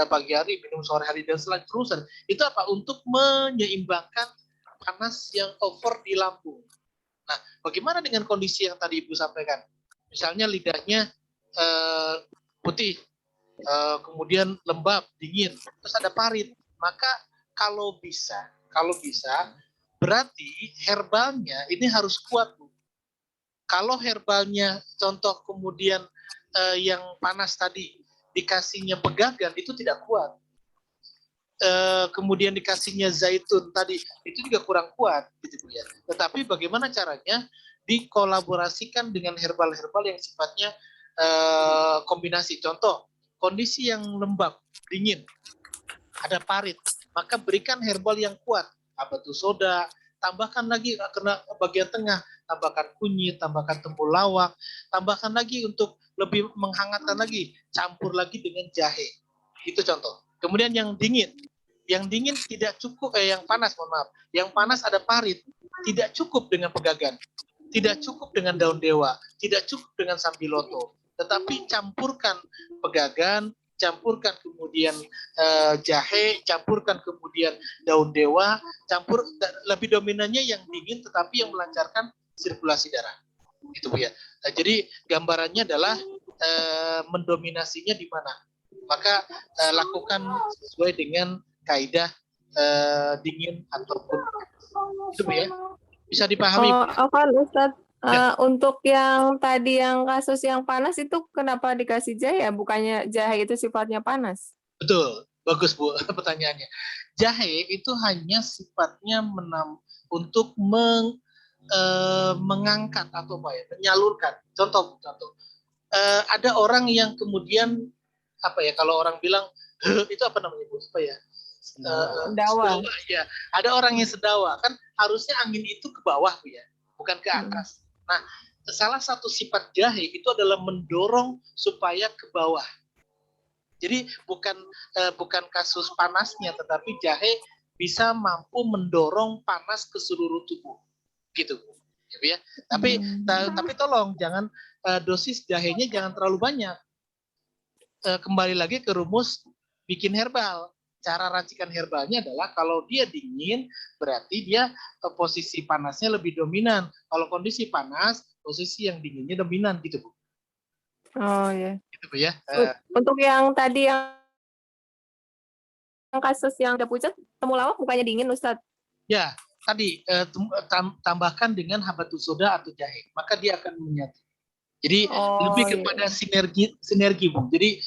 pagi hari, minum sore hari dan seterusnya. Itu apa? Untuk menyeimbangkan panas yang over di lambung. Nah, bagaimana dengan kondisi yang tadi Ibu sampaikan? Misalnya lidahnya putih, kemudian lembab, dingin, terus ada parit. Maka kalau bisa, berarti herbalnya ini harus kuat, Bu. Kalau herbalnya, contoh kemudian yang panas tadi, dikasihnya pegagan, itu tidak kuat. Kemudian dikasihnya zaitun tadi, itu juga kurang kuat, gitu ya. Tetapi bagaimana caranya dikolaborasikan dengan herbal-herbal yang sifatnya kombinasi. Contoh, kondisi yang lembab, dingin, ada parit, maka berikan herbal yang kuat, apa tuh soda, tambahkan lagi kena bagian tengah, tambahkan kunyit, tambahkan temulawak, tambahkan lagi untuk lebih menghangatkan lagi, campur lagi dengan jahe. Itu contoh. Kemudian yang dingin tidak cukup, yang panas, mohon maaf, yang panas ada parit, tidak cukup dengan pegagan, tidak cukup dengan daun dewa, tidak cukup dengan sambiloto, tetapi campurkan pegagan, campurkan kemudian jahe, campurkan kemudian daun dewa, lebih dominannya yang dingin tetapi yang melancarkan sirkulasi darah. Itu ya. Nah, jadi gambarannya adalah mendominasinya di mana. Maka lakukan sesuai dengan kaidah dingin ataupun itu ya. Bisa dipahami. Kan Ustadz, Ya. untuk yang tadi yang kasus yang panas itu kenapa dikasih jahe? Bukannya jahe itu sifatnya panas? Betul, bagus Bu pertanyaannya. Jahe itu hanya sifatnya untuk mengangkat atau apa ya, menyalurkan. Contoh. Ada orang yang kemudian apa ya, kalau orang bilang itu apa namanya Bu? Apa ya? Sedawa. Ya. Ada orang yang sedawa, kan harusnya angin itu ke bawah Bu ya, bukan ke atas. Nah, salah satu sifat jahe itu adalah mendorong supaya ke bawah. Jadi bukan kasus panasnya, tetapi jahe bisa mampu mendorong panas ke seluruh tubuh, gitu ya. Tapi tolong jangan dosis jahenya jangan terlalu banyak. Kembali lagi ke rumus bikin herbal. Cara racikan herbalnya adalah kalau dia dingin, berarti dia posisi panasnya lebih dominan. Kalau kondisi panas, posisi yang dinginnya dominan, gitu Bu. Oh ya. Gitu Bu ya. Untuk yang tadi yang kasus yang udah pucat, temulawak bukannya dingin Ustadz? Ya, tadi tambahkan dengan habatus soda atau jahe, maka dia akan menyatu. Jadi lebih kepada sinergi Bu. Jadi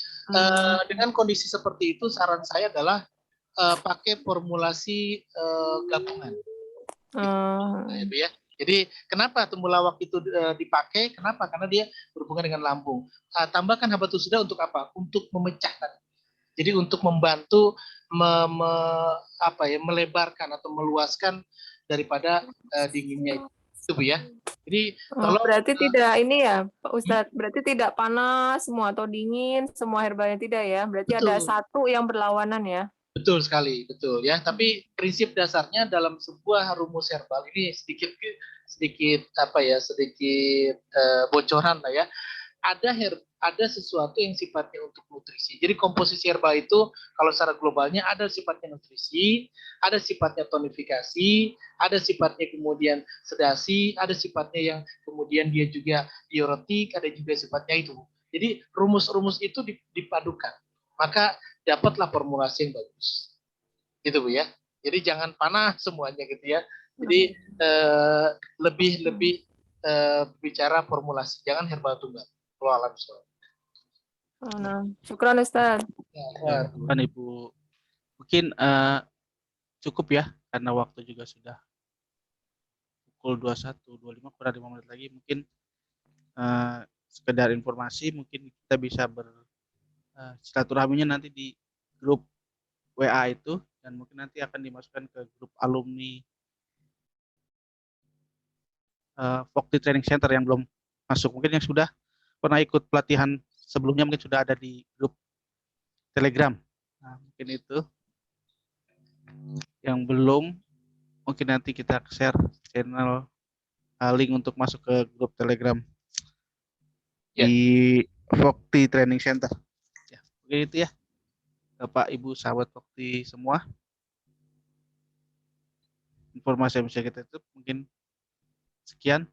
dengan kondisi seperti itu, saran saya adalah pakai formulasi gabungan. Gitu ya. Jadi kenapa temulawak itu dipakai? Kenapa? Karena dia berhubungan dengan lambung. Tambahkan habatus soda untuk apa? Untuk memecahkan. Jadi untuk membantu melebarkan atau meluaskan daripada dinginnya itu Bu ya. Jadi berarti tidak ini ya Pak Ustadz, berarti tidak panas semua atau dingin semua herbalnya, tidak ya? Berarti betul. Ada satu yang berlawanan ya? Betul sekali, betul ya. Tapi prinsip dasarnya dalam sebuah rumus herbal ini sedikit bocoran lah ya. Ada sesuatu yang sifatnya untuk nutrisi. Jadi komposisi herbal itu kalau secara globalnya ada sifatnya nutrisi, ada sifatnya tonifikasi, ada sifatnya kemudian sedasi, ada sifatnya yang kemudian dia juga diuretik, ada juga sifatnya itu. Jadi rumus-rumus itu dipadukan, maka dapatlah formulasi yang bagus. Gitu Bu ya. Jadi jangan panas semuanya gitu ya. Jadi lebih bicara formulasi, jangan herbal tunggal. Alam. Nah, syukran Ustaz. Ya, Kan Ibu, mungkin cukup ya karena waktu juga sudah pukul 21.25 kurang 5 menit lagi. Mungkin sekedar informasi, mungkin kita bisa silaturahminya nanti di grup WA itu, dan mungkin nanti akan dimasukkan ke grup alumni Vokti Training Center yang belum masuk. Mungkin yang sudah pernah ikut pelatihan sebelumnya mungkin sudah ada di grup Telegram. Nah, mungkin itu. Yang belum, mungkin nanti kita share channel link untuk masuk ke grup Telegram Ya. di Vokti Training Center. Ya, mungkin itu ya, Bapak Ibu sahabat Vokti semua. Informasi yang bisa kita tutup mungkin sekian.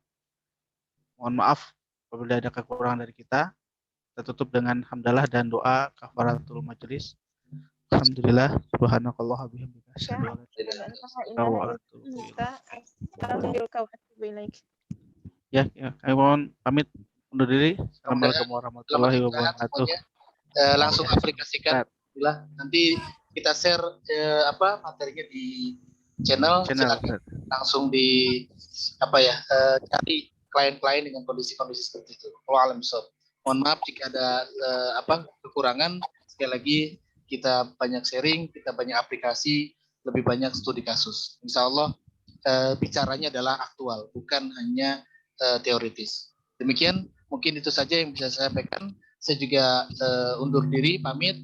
Mohon maaf apabila ada kekurangan dari kita. Kita tutup dengan hamdalah dan doa kafaratul majelis. Alhamdulillah, subhanakallah bihamdika asyhadu an la ilaha illa anta Ya, kami mohon pamit undur diri. Assalamualaikum warahmatullahi wabarakatuh. Langsung aplikasikan. Nanti kita share materinya di channel. Silakan langsung di cari klien-klien dengan kondisi-kondisi seperti itu. Wallahu a'lam bishawab. Mohon maaf jika ada kekurangan. Sekali lagi kita banyak sharing, kita banyak aplikasi, lebih banyak studi kasus. Insya Allah bicaranya adalah aktual, bukan hanya teoritis. Demikian, mungkin itu saja yang bisa saya sampaikan. Saya juga undur diri, pamit.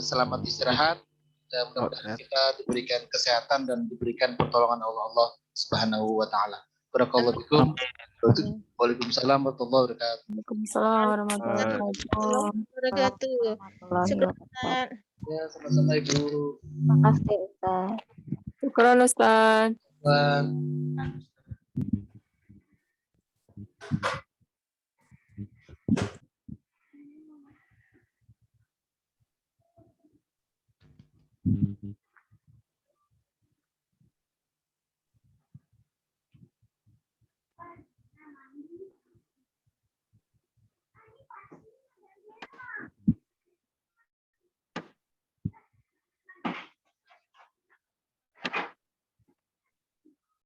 Selamat istirahat. Mudah-mudahan kita diberikan kesehatan dan diberikan pertolongan Allah Subhanahu wa Ta'ala. Barakallahu fikum. Waalaikumsalam warahmatullahi wabarakatuh. Waalaikumsalam warahmatullahi wabarakatuh. Syukran. Ya, sama-sama Ibu. Terima kasih Ustaz. Syukran Ustaz. Bye.